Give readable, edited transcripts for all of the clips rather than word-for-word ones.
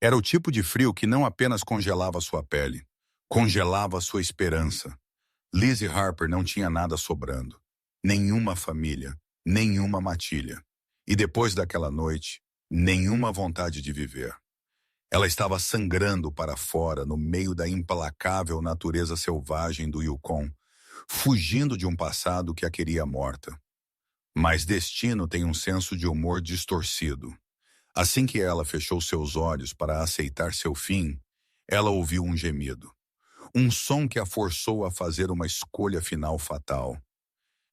Era o tipo de frio que não apenas congelava sua pele, congelava sua esperança. Lizzie Harper não tinha nada sobrando. Nenhuma família, nenhuma matilha. E depois daquela noite, nenhuma vontade de viver. Ela estava sangrando para fora no meio da implacável natureza selvagem do Yukon, fugindo de um passado que a queria morta. Mas destino tem um senso de humor distorcido. Assim que ela fechou seus olhos para aceitar seu fim, ela ouviu um gemido. Um som que a forçou a fazer uma escolha final fatal.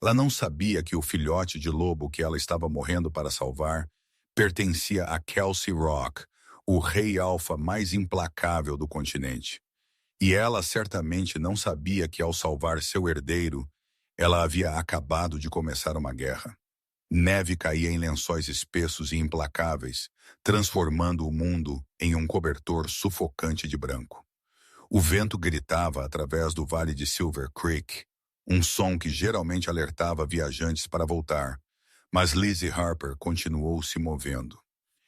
Ela não sabia que o filhote de lobo que ela estava morrendo para salvar pertencia a Kelsey Rock, o rei alfa mais implacável do continente. E ela certamente não sabia que ao salvar seu herdeiro, ela havia acabado de começar uma guerra. Neve caía em lençóis espessos e implacáveis, transformando o mundo em um cobertor sufocante de branco. O vento gritava através do vale de Silver Creek, um som que geralmente alertava viajantes para voltar, mas Lizzie Harper continuou se movendo.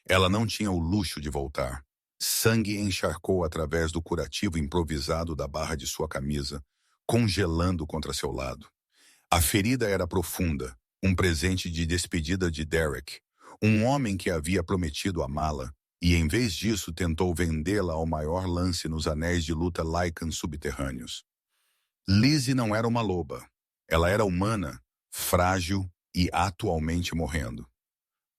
Ela não tinha o luxo de voltar. Sangue encharcou através do curativo improvisado da barra de sua camisa, congelando contra seu lado. A ferida era profunda, um presente de despedida de Derek, um homem que havia prometido amá-la, e em vez disso tentou vendê-la ao maior lance nos anéis de luta Lycan subterrâneos. Lizzie não era uma loba. Ela era humana, frágil e atualmente morrendo.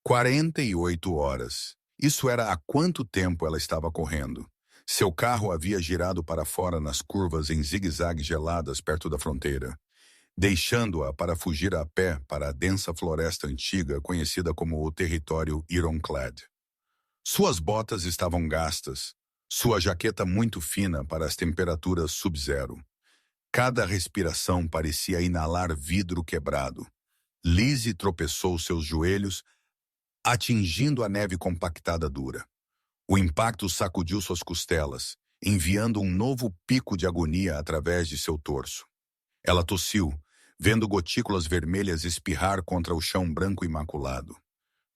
48 horas. Isso era há quanto tempo ela estava correndo. Seu carro havia girado para fora nas curvas em zigue-zague geladas perto da fronteira, deixando-a para fugir a pé para a densa floresta antiga conhecida como o território Ironclad. Suas botas estavam gastas, sua jaqueta muito fina para as temperaturas sub-zero. Cada respiração parecia inalar vidro quebrado. Lizzie tropeçou seus joelhos, atingindo a neve compactada dura. O impacto sacudiu suas costelas, enviando um novo pico de agonia através de seu torso. Ela tossiu, vendo gotículas vermelhas espirrar contra o chão branco imaculado.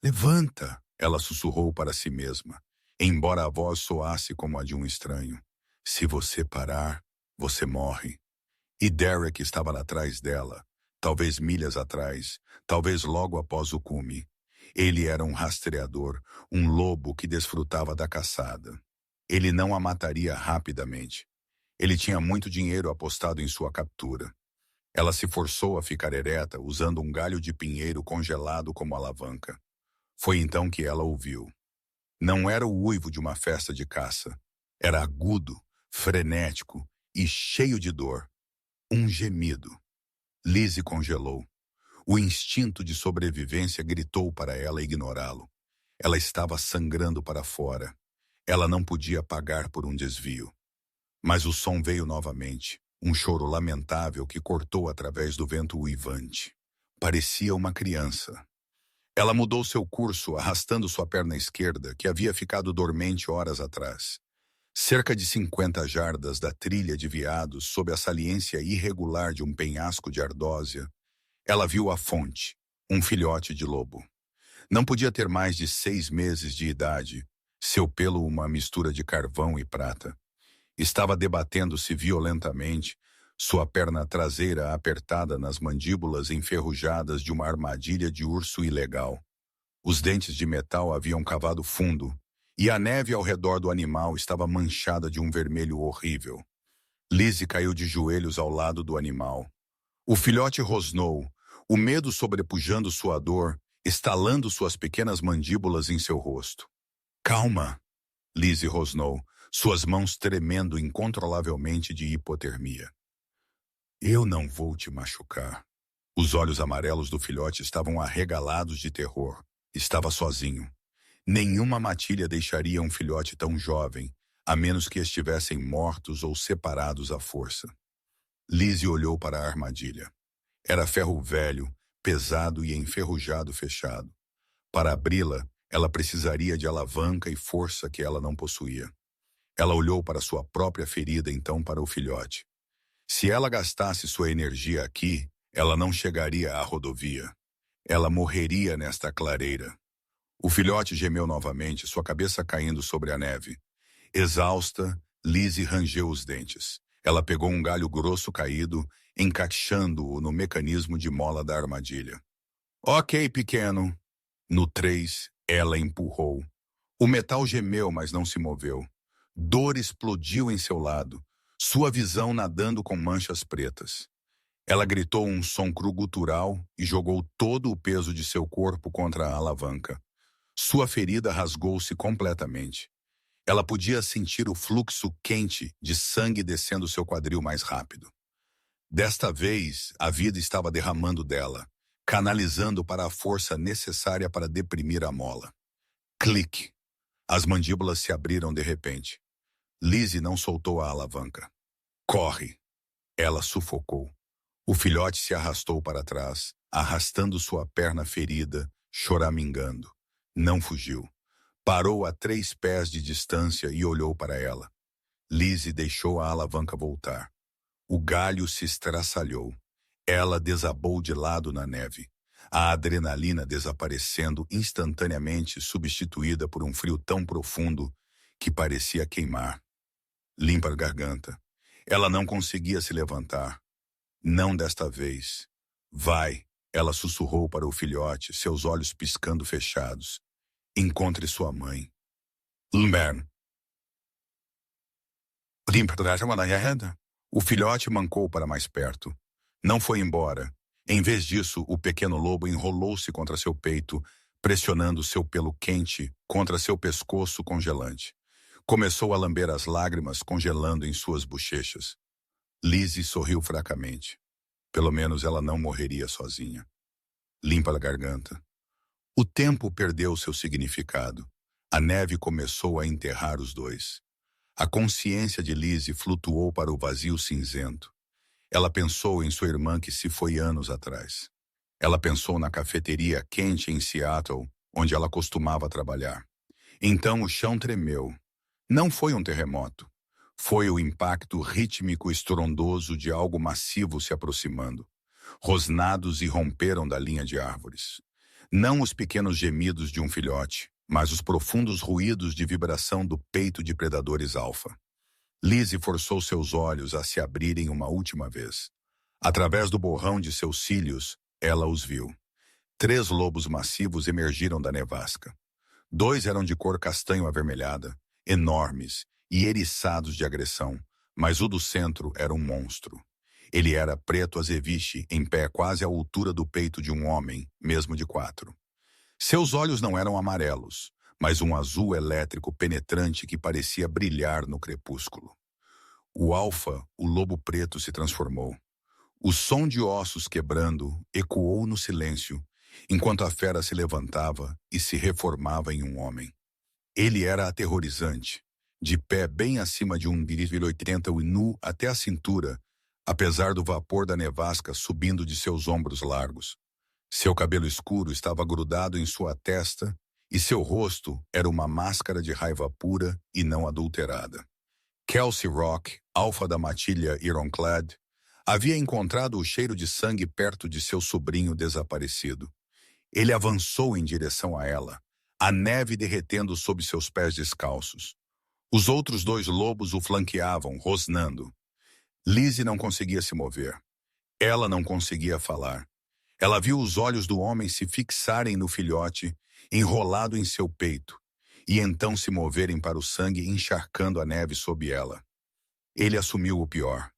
"Levanta!" ela sussurrou para si mesma, embora a voz soasse como a de um estranho. "Se você parar, você morre." E Derek estava atrás dela, talvez milhas atrás, talvez logo após o cume. Ele era um rastreador, um lobo que desfrutava da caçada. Ele não a mataria rapidamente. Ele tinha muito dinheiro apostado em sua captura. Ela se forçou a ficar ereta, usando um galho de pinheiro congelado como alavanca. Foi então que ela ouviu. Não era o uivo de uma festa de caça. Era agudo, frenético e cheio de dor. Um gemido. Lizzie congelou. O instinto de sobrevivência gritou para ela ignorá-lo. Ela estava sangrando para fora. Ela não podia pagar por um desvio. Mas o som veio novamente, um choro lamentável que cortou através do vento uivante. Parecia uma criança. Ela mudou seu curso, arrastando sua perna esquerda, que havia ficado dormente horas atrás. Cerca de 50 jardas da trilha de veados, sob a saliência irregular de um penhasco de ardósia, ela viu a fonte, um filhote de lobo. Não podia ter mais de 6 meses de idade, seu pelo uma mistura de carvão e prata. Estava debatendo-se violentamente, sua perna traseira apertada nas mandíbulas enferrujadas de uma armadilha de urso ilegal. Os dentes de metal haviam cavado fundo, e a neve ao redor do animal estava manchada de um vermelho horrível. Lizzie caiu de joelhos ao lado do animal. O filhote rosnou, o medo sobrepujando sua dor, estalando suas pequenas mandíbulas em seu rosto. "Calma!" Lizzie rosnou, suas mãos tremendo incontrolavelmente de hipotermia. "Eu não vou te machucar." Os olhos amarelos do filhote estavam arregalados de terror. Estava sozinho. Nenhuma matilha deixaria um filhote tão jovem, a menos que estivessem mortos ou separados à força. Lizzie olhou para a armadilha. Era ferro velho, pesado e enferrujado fechado. Para abri-la, ela precisaria de alavanca e força que ela não possuía. Ela olhou para sua própria ferida, então para o filhote. Se ela gastasse sua energia aqui, ela não chegaria à rodovia. Ela morreria nesta clareira. O filhote gemeu novamente, sua cabeça caindo sobre a neve. Exausta, Lizzie rangeu os dentes. Ela pegou um galho grosso caído, encaixando-o no mecanismo de mola da armadilha. Ok, pequeno. No 3, ela empurrou. O metal gemeu, mas não se moveu. Dor explodiu em seu lado, sua visão nadando com manchas pretas. Ela gritou um som cru gutural e jogou todo o peso de seu corpo contra a alavanca. Sua ferida rasgou-se completamente. Ela podia sentir o fluxo quente de sangue descendo seu quadril mais rápido. Desta vez, a vida estava derramando dela, canalizando para a força necessária para deprimir a mola. Clique! As mandíbulas se abriram de repente. Lizzie não soltou a alavanca. Corre! Ela sufocou. O filhote se arrastou para trás, arrastando sua perna ferida, choramingando. Não fugiu. Parou a 3 pés de distância e olhou para ela. Lizzie deixou a alavanca voltar. O galho se estraçalhou. Ela desabou de lado na neve. A adrenalina desaparecendo instantaneamente, substituída por um frio tão profundo que parecia queimar. Limpa a garganta. Ela não conseguia se levantar. Não desta vez. Vai, ela sussurrou para o filhote, seus olhos piscando fechados. Encontre sua mãe. Lmbern. O filhote mancou para mais perto. Não foi embora. Em vez disso, o pequeno lobo enrolou-se contra seu peito, pressionando seu pelo quente contra seu pescoço congelante. Começou a lamber as lágrimas congelando em suas bochechas. Lizzie sorriu fracamente. Pelo menos ela não morreria sozinha. Limpa a garganta. O tempo perdeu seu significado. A neve começou a enterrar os dois. A consciência de Lizzie flutuou para o vazio cinzento. Ela pensou em sua irmã que se foi anos atrás. Ela pensou na cafeteria quente em Seattle, onde ela costumava trabalhar. Então o chão tremeu. Não foi um terremoto. Foi o impacto rítmico estrondoso de algo massivo se aproximando. Rosnados irromperam da linha de árvores. Não os pequenos gemidos de um filhote, mas os profundos ruídos de vibração do peito de predadores alfa. Lizzie forçou seus olhos a se abrirem uma última vez. Através do borrão de seus cílios, ela os viu. 3 lobos massivos emergiram da nevasca. 2 eram de cor castanho avermelhada, enormes e eriçados de agressão, mas o do centro era um monstro. Ele era preto azeviche, em pé quase à altura do peito de um homem, mesmo de 4. Seus olhos não eram amarelos, mas um azul elétrico penetrante que parecia brilhar no crepúsculo. O alfa, o lobo preto, se transformou. O som de ossos quebrando ecoou no silêncio, enquanto a fera se levantava e se reformava em um homem. Ele era aterrorizante, de pé bem acima de 1,80 e nu até a cintura, apesar do vapor da nevasca subindo de seus ombros largos. Seu cabelo escuro estava grudado em sua testa e seu rosto era uma máscara de raiva pura e não adulterada. Kelsey Rock, alfa da matilha Ironclad, havia encontrado o cheiro de sangue perto de seu sobrinho desaparecido. Ele avançou em direção a ela, a neve derretendo sob seus pés descalços. Os outros 2 lobos o flanqueavam, rosnando. Lizzie não conseguia se mover. Ela não conseguia falar. Ela viu os olhos do homem se fixarem no filhote, enrolado em seu peito, e então se moverem para o sangue encharcando a neve sob ela. Ele assumiu o pior.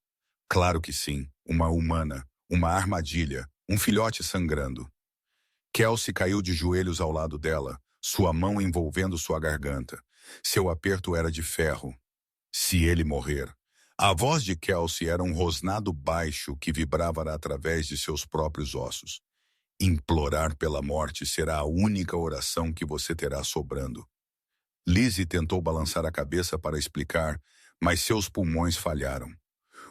Claro que sim, uma humana, uma armadilha, um filhote sangrando. Kelsey caiu de joelhos ao lado dela, sua mão envolvendo sua garganta. Seu aperto era de ferro. Se ele morrer... A voz de Kelsey era um rosnado baixo que vibrava através de seus próprios ossos. Implorar pela morte será a única oração que você terá sobrando. Lizzie tentou balançar a cabeça para explicar, mas seus pulmões falharam.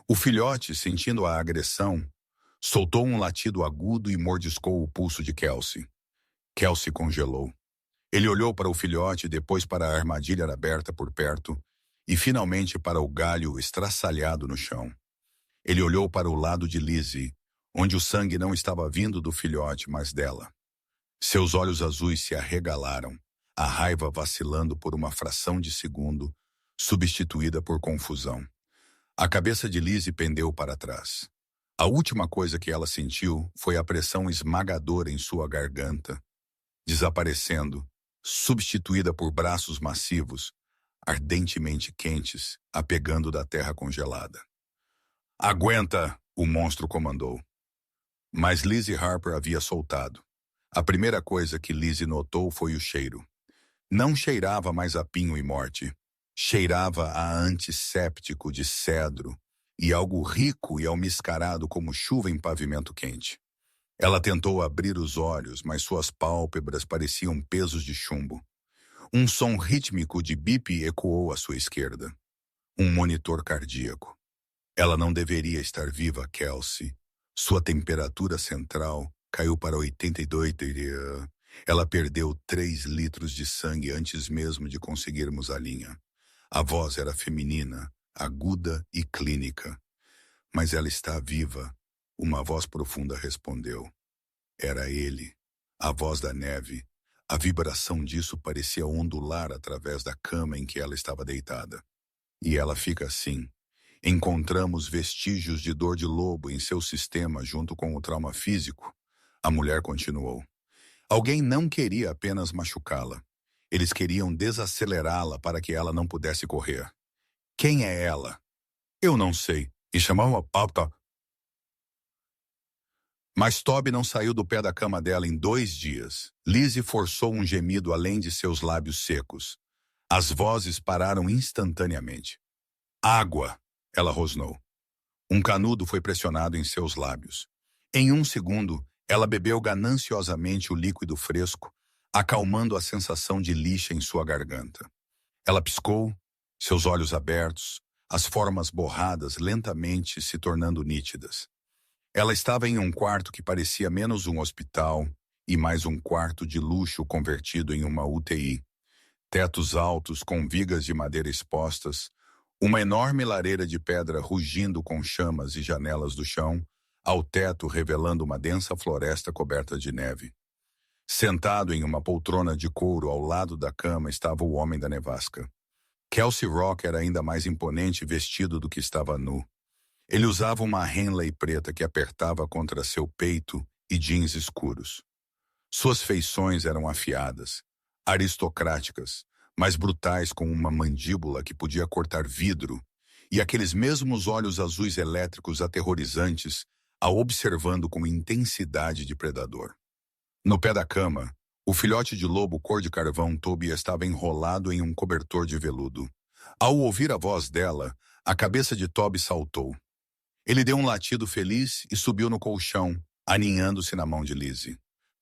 O filhote, sentindo a agressão, soltou um latido agudo e mordiscou o pulso de Kelsey. Kelsey congelou. Ele olhou para o filhote, depois para a armadilha aberta por perto, e finalmente para o galho estraçalhado no chão. Ele olhou para o lado de Lizzie, onde o sangue não estava vindo do filhote, mas dela. Seus olhos azuis se arregalaram, a raiva vacilando por uma fração de segundo, substituída por confusão. A cabeça de Lizzie pendeu para trás. A última coisa que ela sentiu foi a pressão esmagadora em sua garganta, desaparecendo, substituída por braços massivos, ardentemente quentes, a pegando da terra congelada. "Aguenta!" o monstro comandou. Mas Lizzie Harper havia soltado. A primeira coisa que Lizzie notou foi o cheiro. Não cheirava mais a pinho e morte. Cheirava a antisséptico de cedro e algo rico e almiscarado como chuva em pavimento quente. Ela tentou abrir os olhos, mas suas pálpebras pareciam pesos de chumbo. Um som rítmico de bip ecoou à sua esquerda. Um monitor cardíaco. Ela não deveria estar viva, Kelsey. Sua temperatura central caiu para 82. Ela perdeu 3 litros de sangue antes mesmo de conseguirmos a linha. A voz era feminina, aguda e clínica. "Mas ela está viva", uma voz profunda respondeu. Era ele, a voz da neve. A vibração disso parecia ondular através da cama em que ela estava deitada. "E ela fica assim. Encontramos vestígios de dor de lobo em seu sistema junto com o trauma físico", a mulher continuou. "Alguém não queria apenas machucá-la. Eles queriam desacelerá-la para que ela não pudesse correr. Quem é ela?" "Eu não sei." E chamava Pauta. Mas Toby não saiu do pé da cama dela em 2 dias. Lizzie forçou um gemido além de seus lábios secos. As vozes pararam instantaneamente. "Água!" ela rosnou. Um canudo foi pressionado em seus lábios. Em 1 segundo, ela bebeu gananciosamente o líquido fresco, acalmando a sensação de lixa em sua garganta. Ela piscou, seus olhos abertos, as formas borradas lentamente se tornando nítidas. Ela estava em um quarto que parecia menos um hospital e mais um quarto de luxo convertido em uma UTI. Tetos altos com vigas de madeira expostas, uma enorme lareira de pedra rugindo com chamas e janelas do chão, ao teto revelando uma densa floresta coberta de neve. Sentado em uma poltrona de couro ao lado da cama estava o homem da nevasca. Kelsey Rock era ainda mais imponente vestido do que estava nu. Ele usava uma Henley preta que apertava contra seu peito e jeans escuros. Suas feições eram afiadas, aristocráticas, mas brutais, com uma mandíbula que podia cortar vidro, e aqueles mesmos olhos azuis elétricos aterrorizantes a observando com intensidade de predador. No pé da cama, o filhote de lobo cor de carvão Toby estava enrolado em um cobertor de veludo. Ao ouvir a voz dela, a cabeça de Toby saltou. Ele deu um latido feliz e subiu no colchão, aninhando-se na mão de Lizzie.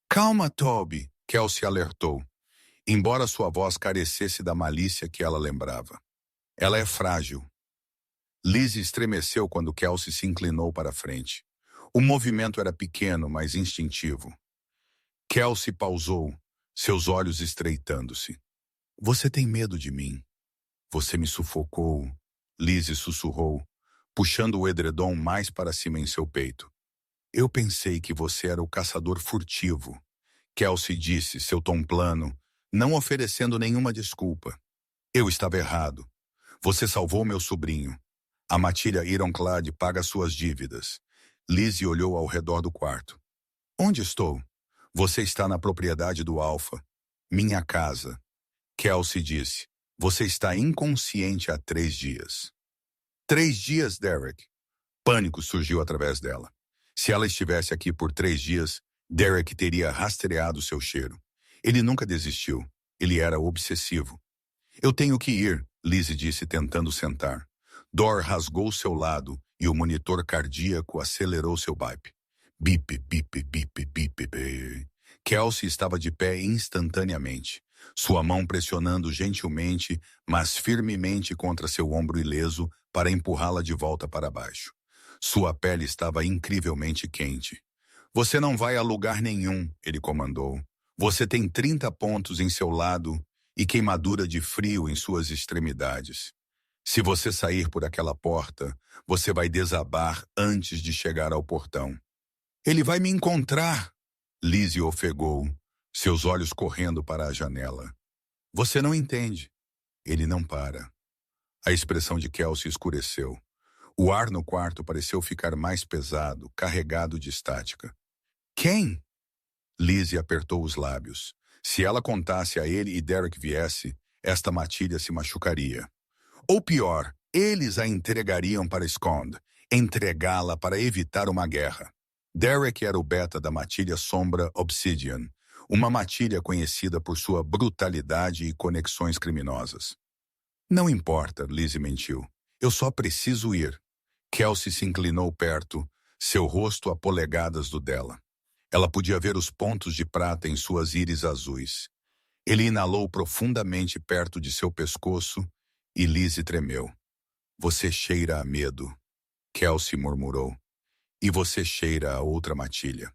"Calma, Toby", Kelsey alertou, embora sua voz carecesse da malícia que ela lembrava. "Ela é frágil." Lizzie estremeceu quando Kelsey se inclinou para a frente. O movimento era pequeno, mas instintivo. Kelsey pausou, seus olhos estreitando-se. "Você tem medo de mim. Você me sufocou", Lizzie sussurrou, puxando o edredom mais para cima em seu peito. "Eu pensei que você era o caçador furtivo", Kelsey disse, seu tom plano, não oferecendo nenhuma desculpa. "Eu estava errado. Você salvou meu sobrinho. A matilha Ironclad paga suas dívidas." Lizzie olhou ao redor do quarto. "Onde estou?" "Você está na propriedade do Alpha. Minha casa." Kelsey disse. "Você está inconsciente há 3 dias." 3 dias, Derek. Pânico surgiu através dela. Se ela estivesse aqui por 3 dias, Derek teria rastreado seu cheiro. Ele nunca desistiu. Ele era obsessivo. "Eu tenho que ir", Lizzie disse, tentando sentar. Dor rasgou seu lado e o monitor cardíaco acelerou seu bip. Bip, bip, bip, bip, bip. Kelsey estava de pé instantaneamente, sua mão pressionando gentilmente, mas firmemente contra seu ombro ileso para empurrá-la de volta para baixo. Sua pele estava incrivelmente quente. "Você não vai a lugar nenhum", ele comandou. "Você tem 30 pontos em seu lado e queimadura de frio em suas extremidades. Se você sair por aquela porta, você vai desabar antes de chegar ao portão." "Ele vai me encontrar", Lizzie ofegou, seus olhos correndo para a janela. "Você não entende. Ele não para." A expressão de Kelsey escureceu. O ar no quarto pareceu ficar mais pesado, carregado de estática. Quem? Lizzie apertou os lábios. Se ela contasse a ele e Derek viesse, esta matilha se machucaria. Ou pior, eles a entregariam para Skond, entregá-la para evitar uma guerra. Derek era o beta da matilha Sombra Obsidian, uma matilha conhecida por sua brutalidade e conexões criminosas. Não importa, Lizzie mentiu. Eu só preciso ir. Kelsey se inclinou perto, seu rosto a polegadas do dela. Ela podia ver os pontos de prata em suas íris azuis. Ele inalou profundamente perto de seu pescoço e Lizzie tremeu. Você cheira a medo, Kelsey murmurou. E você cheira a outra matilha.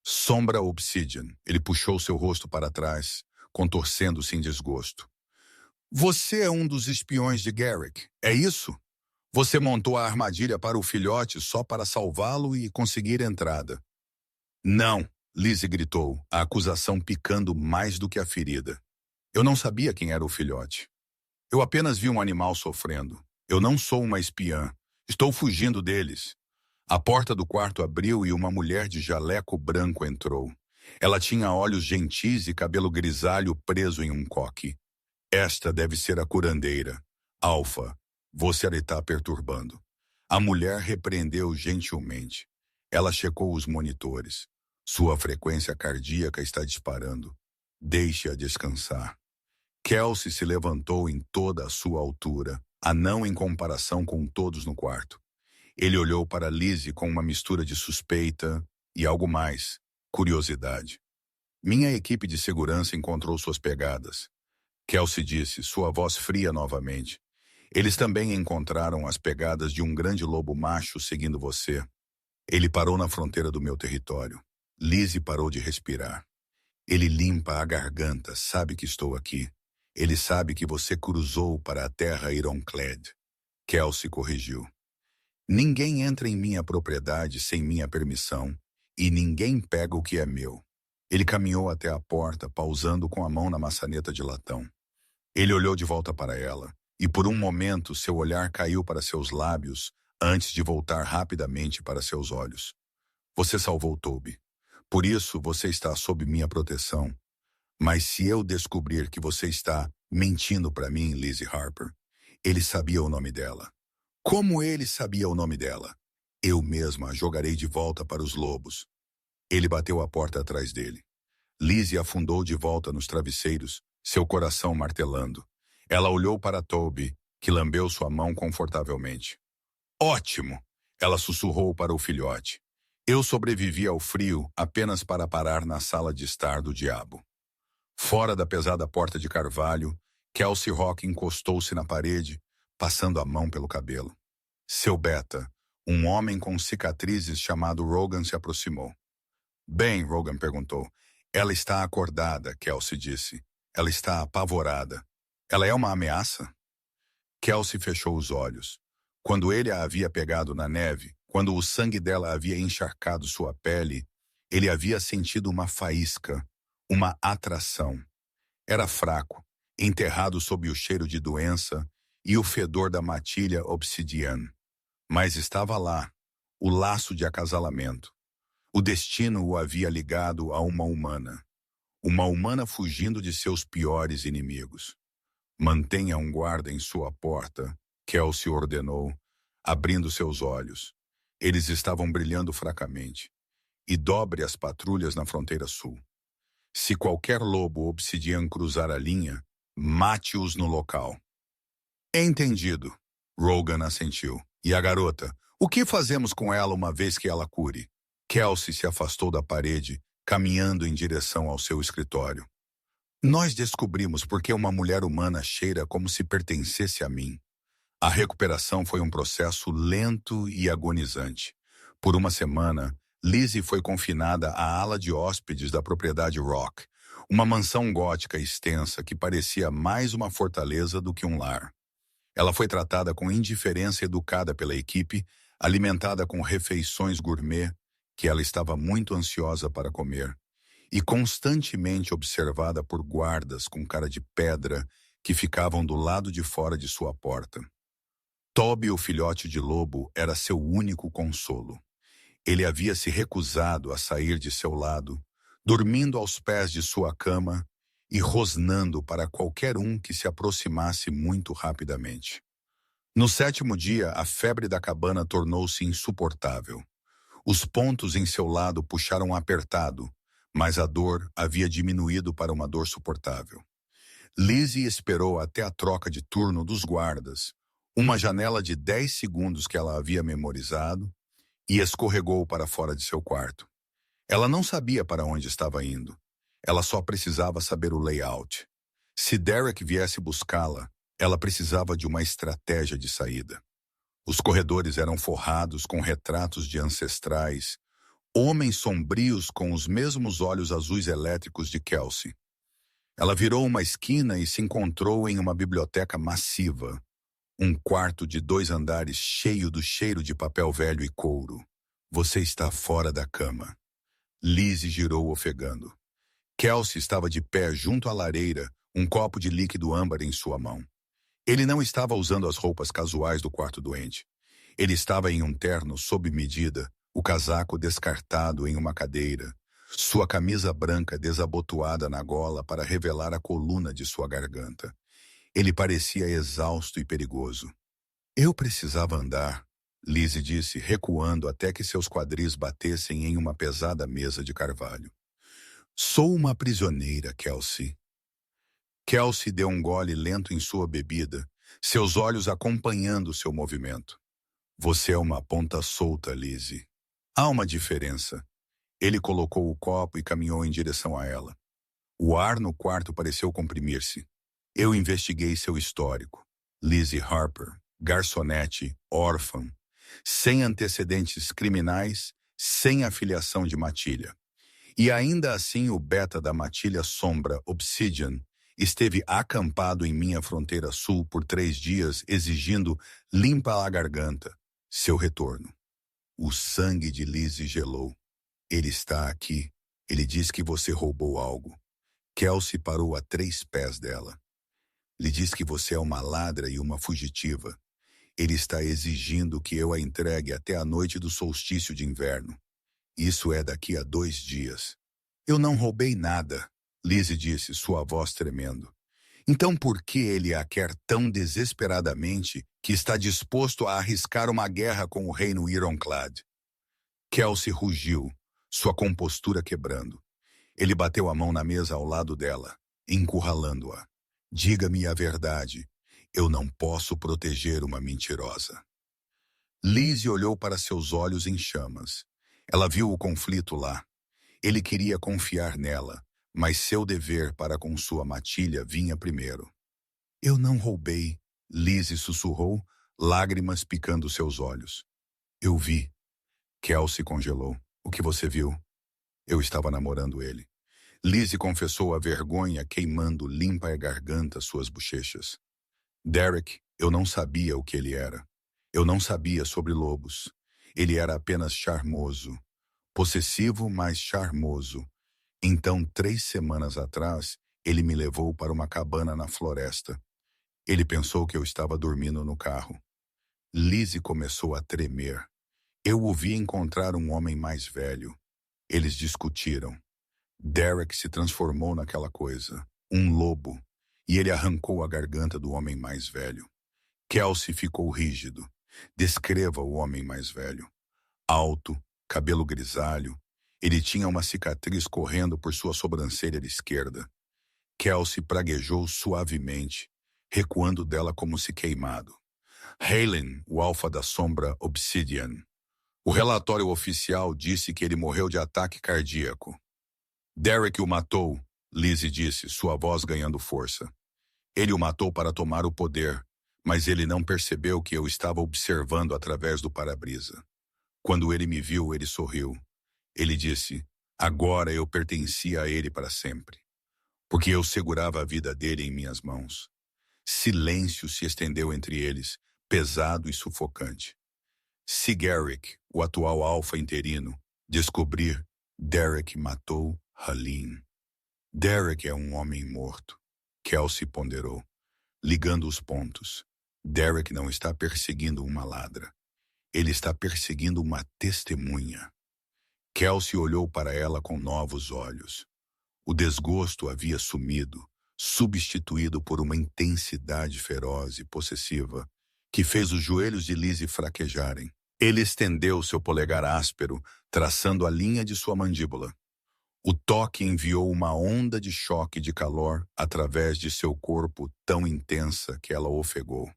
Sombra Obsidian. Ele puxou seu rosto para trás, contorcendo-se em desgosto. Você é um dos espiões de Garrick, é isso? Você montou a armadilha para o filhote só para salvá-lo e conseguir entrada. Não, Lizzie gritou, a acusação picando mais do que a ferida. Eu não sabia quem era o filhote. Eu apenas vi um animal sofrendo. Eu não sou uma espiã. Estou fugindo deles. A porta do quarto abriu e uma mulher de jaleco branco entrou. Ela tinha olhos gentis e cabelo grisalho preso em um coque. Esta deve ser a curandeira. Alfa, você a está perturbando. A mulher repreendeu gentilmente. Ela checou os monitores. Sua frequência cardíaca está disparando. Deixe-a descansar. Kelsey se levantou em toda a sua altura, anão em comparação com todos no quarto. Ele olhou para Lizzie com uma mistura de suspeita e algo mais, curiosidade. Minha equipe de segurança encontrou suas pegadas. Kelsey disse, sua voz fria novamente. Eles também encontraram as pegadas de um grande lobo macho seguindo você. Ele parou na fronteira do meu território. Lizzie parou de respirar. Ele limpa a garganta, sabe que estou aqui. Ele sabe que você cruzou para a terra Ironclad. Kelsey corrigiu. Ninguém entra em minha propriedade sem minha permissão, e ninguém pega o que é meu. Ele caminhou até a porta, pausando com a mão na maçaneta de latão. Ele olhou de volta para ela, e por um momento seu olhar caiu para seus lábios, antes de voltar rapidamente para seus olhos. Você salvou Toby. Por isso você está sob minha proteção. Mas se eu descobrir que você está mentindo para mim, Lizzie Harper, ele sabia o nome dela. Como ele sabia o nome dela? Eu mesma a jogarei de volta para os lobos. Ele bateu a porta atrás dele. Lizzie afundou de volta nos travesseiros, seu coração martelando. Ela olhou para Toby, que lambeu sua mão confortavelmente. Ótimo! Ela sussurrou para o filhote. Eu sobrevivi ao frio apenas para parar na sala de estar do diabo. Fora da pesada porta de carvalho, Kelsey Rock encostou-se na parede, passando a mão pelo cabelo. Seu beta, um homem com cicatrizes chamado Rogan, se aproximou. Bem, Rogan perguntou. Ela está acordada, Kelsey disse. Ela está apavorada. Ela é uma ameaça? Kelsey fechou os olhos. Quando ele a havia pegado na neve, quando o sangue dela havia encharcado sua pele, ele havia sentido uma faísca, uma atração. Era fraco, enterrado sob o cheiro de doença e o fedor da matilha obsidiana. Mas estava lá, o laço de acasalamento. O destino o havia ligado a uma humana fugindo de seus piores inimigos. Mantenha um guarda em sua porta, Kelsey ordenou, abrindo seus olhos. Eles estavam brilhando fracamente. E dobre as patrulhas na fronteira sul. Se qualquer lobo obsidiano cruzar a linha, mate-os no local. Entendido, Rogan assentiu. E a garota? O que fazemos com ela uma vez que ela cure? Kelsey se afastou da parede, caminhando em direção ao seu escritório. Nós descobrimos porque uma mulher humana cheira como se pertencesse a mim. A recuperação foi um processo lento e agonizante. Por uma semana, Lizzie foi confinada à ala de hóspedes da propriedade Rock, uma mansão gótica extensa que parecia mais uma fortaleza do que um lar. Ela foi tratada com indiferença educada pela equipe, alimentada com refeições gourmet, que ela estava muito ansiosa para comer, e constantemente observada por guardas com cara de pedra que ficavam do lado de fora de sua porta. Toby, o filhote de lobo, era seu único consolo. Ele havia se recusado a sair de seu lado, dormindo aos pés de sua cama e rosnando para qualquer um que se aproximasse muito rapidamente. No 7º dia, a febre da cabana tornou-se insuportável. Os pontos em seu lado puxaram apertado, mas a dor havia diminuído para uma dor suportável. Lizzie esperou até a troca de turno dos guardas, uma janela de 10 segundos que ela havia memorizado, e escorregou para fora de seu quarto. Ela não sabia para onde estava indo. Ela só precisava saber o layout. Se Derek viesse buscá-la, ela precisava de uma estratégia de saída. Os corredores eram forrados com retratos de ancestrais, homens sombrios com os mesmos olhos azuis elétricos de Kelsey. Ela virou uma esquina e se encontrou em uma biblioteca massiva, um quarto de 2 andares cheio do cheiro de papel velho e couro. Você está fora da cama. Lizzie girou ofegando. Kelsey estava de pé junto à lareira, um copo de líquido âmbar em sua mão. Ele não estava usando as roupas casuais do quarto doente. Ele estava em um terno sob medida, o casaco descartado em uma cadeira, sua camisa branca desabotoada na gola para revelar a coluna de sua garganta. Ele parecia exausto e perigoso. Eu precisava andar, Lizzie disse, recuando até que seus quadris batessem em uma pesada mesa de carvalho. Sou uma prisioneira, Kelsey. Kelsey deu um gole lento em sua bebida, seus olhos acompanhando seu movimento. Você é uma ponta solta, Lizzie. Há uma diferença. Ele colocou o copo e caminhou em direção a ela. O ar no quarto pareceu comprimir-se. Eu investiguei seu histórico. Lizzie Harper, garçonete, órfã, sem antecedentes criminais, sem afiliação de matilha. E ainda assim o beta da matilha sombra Obsidian esteve acampado em minha fronteira sul por 3 dias exigindo limpa a garganta, seu retorno. O sangue de Lizzie gelou. Ele está aqui. Ele diz que você roubou algo. Kelsey parou a 3 pés dela. Ele diz que você é uma ladra e uma fugitiva. Ele está exigindo que eu a entregue até a noite do solstício de inverno. Isso é daqui a 2 dias. Eu não roubei nada, Lizzie disse, sua voz tremendo. Então por que ele a quer tão desesperadamente que está disposto a arriscar uma guerra com o reino Ironclad? Kelsey rugiu, sua compostura quebrando. Ele bateu a mão na mesa ao lado dela, encurralando-a. Diga-me a verdade. Eu não posso proteger uma mentirosa. Lizzie olhou para seus olhos em chamas. Ela viu o conflito lá. Ele queria confiar nela, mas seu dever para com sua matilha vinha primeiro. Eu não roubei, Lizzie sussurrou, lágrimas picando seus olhos. Eu vi. Kelsey congelou. O que você viu? Eu estava namorando ele. Lizzie confessou a vergonha queimando limpa a garganta suas bochechas. Derek, eu não sabia o que ele era. Eu não sabia sobre lobos. Ele era apenas charmoso. Possessivo, mas charmoso. Então, 3 semanas atrás, ele me levou para uma cabana na floresta. Ele pensou que eu estava dormindo no carro. Lizzie começou a tremer. Eu o vi encontrar um homem mais velho. Eles discutiram. Derek se transformou naquela coisa, um lobo, e ele arrancou a garganta do homem mais velho. Kelsey ficou rígido. Descreva o homem mais velho. Alto, cabelo grisalho. Ele tinha uma cicatriz correndo por sua sobrancelha esquerda. Kelsey praguejou suavemente, recuando dela como se queimado. Halen, o alfa da sombra Obsidian. O relatório oficial disse que ele morreu de ataque cardíaco. Derek o matou, Lizzie disse, sua voz ganhando força. Ele o matou para tomar o poder, mas ele não percebeu que eu estava observando através do para-brisa. Quando ele me viu, ele sorriu. Ele disse, agora eu pertencia a ele para sempre, porque eu segurava a vida dele em minhas mãos. Silêncio se estendeu entre eles, pesado e sufocante. Se Garrick, o atual alfa interino, descobrir, Derek matou Haleen. Derek é um homem morto, Kelsey ponderou, ligando os pontos. Derek não está perseguindo uma ladra. Ele está perseguindo uma testemunha. Kelsey olhou para ela com novos olhos. O desgosto havia sumido, substituído por uma intensidade feroz e possessiva, que fez os joelhos de Lizzie fraquejarem. Ele estendeu seu polegar áspero, traçando a linha de sua mandíbula. O toque enviou uma onda de choque de calor através de seu corpo tão intensa que ela ofegou.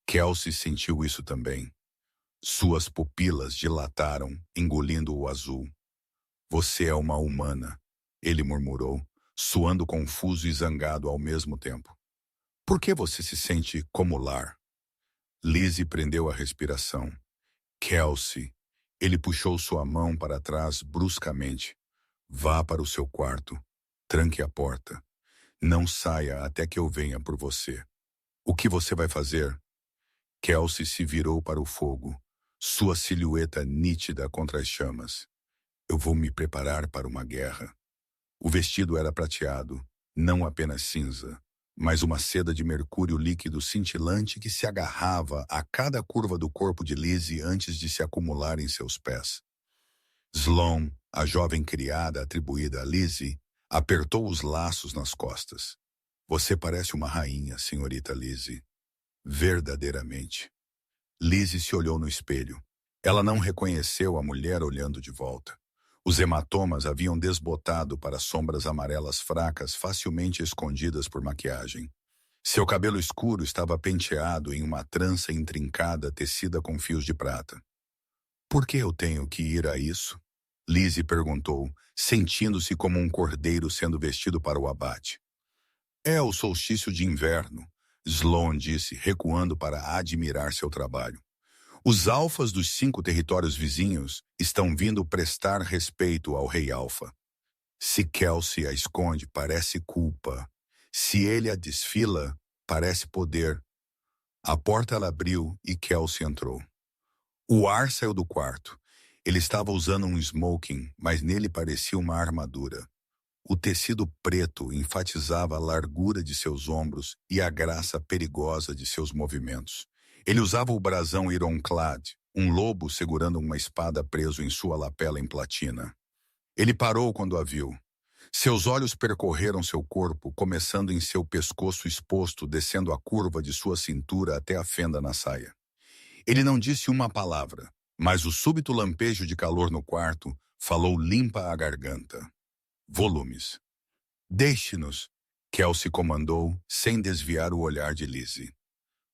Kelsey sentiu isso também. Suas pupilas dilataram, engolindo o azul. Você é uma humana, ele murmurou, suando confuso e zangado ao mesmo tempo. Por que você se sente como lar? Lizzie prendeu a respiração. Kelsey. Ele puxou sua mão para trás bruscamente. Vá para o seu quarto. Tranque a porta. Não saia até que eu venha por você. O que você vai fazer? Kelsey se virou para o fogo, sua silhueta nítida contra as chamas. Eu vou me preparar para uma guerra. O vestido era prateado, não apenas cinza, mas uma seda de mercúrio líquido cintilante que se agarrava a cada curva do corpo de Lizzie antes de se acumular em seus pés. Sloane, a jovem criada atribuída a Lizzie, apertou os laços nas costas. Você parece uma rainha, senhorita Lizzie. Verdadeiramente. Lizzie se olhou no espelho. Ela não reconheceu a mulher olhando de volta. Os hematomas haviam desbotado para sombras amarelas fracas facilmente escondidas por maquiagem. Seu cabelo escuro estava penteado em uma trança intrincada tecida com fios de prata. Por que eu tenho que ir a isso? Lizzie perguntou, sentindo-se como um cordeiro sendo vestido para o abate. É o solstício de inverno, Sloane disse, recuando para admirar seu trabalho. Os alfas dos 5 territórios vizinhos estão vindo prestar respeito ao rei alfa. Se Kelsey a esconde, parece culpa. Se ele a desfila, parece poder. A porta ela abriu e Kelsey entrou. O ar saiu do quarto. Ele estava usando um smoking, mas nele parecia uma armadura. O tecido preto enfatizava a largura de seus ombros e a graça perigosa de seus movimentos. Ele usava o brasão ironclad, um lobo segurando uma espada preso em sua lapela em platina. Ele parou quando a viu. Seus olhos percorreram seu corpo, começando em seu pescoço exposto, descendo a curva de sua cintura até a fenda na saia. Ele não disse uma palavra, mas o súbito lampejo de calor no quarto falou limpa a garganta. Volumes. Deixe-nos, Kelsey comandou, sem desviar o olhar de Lizzie.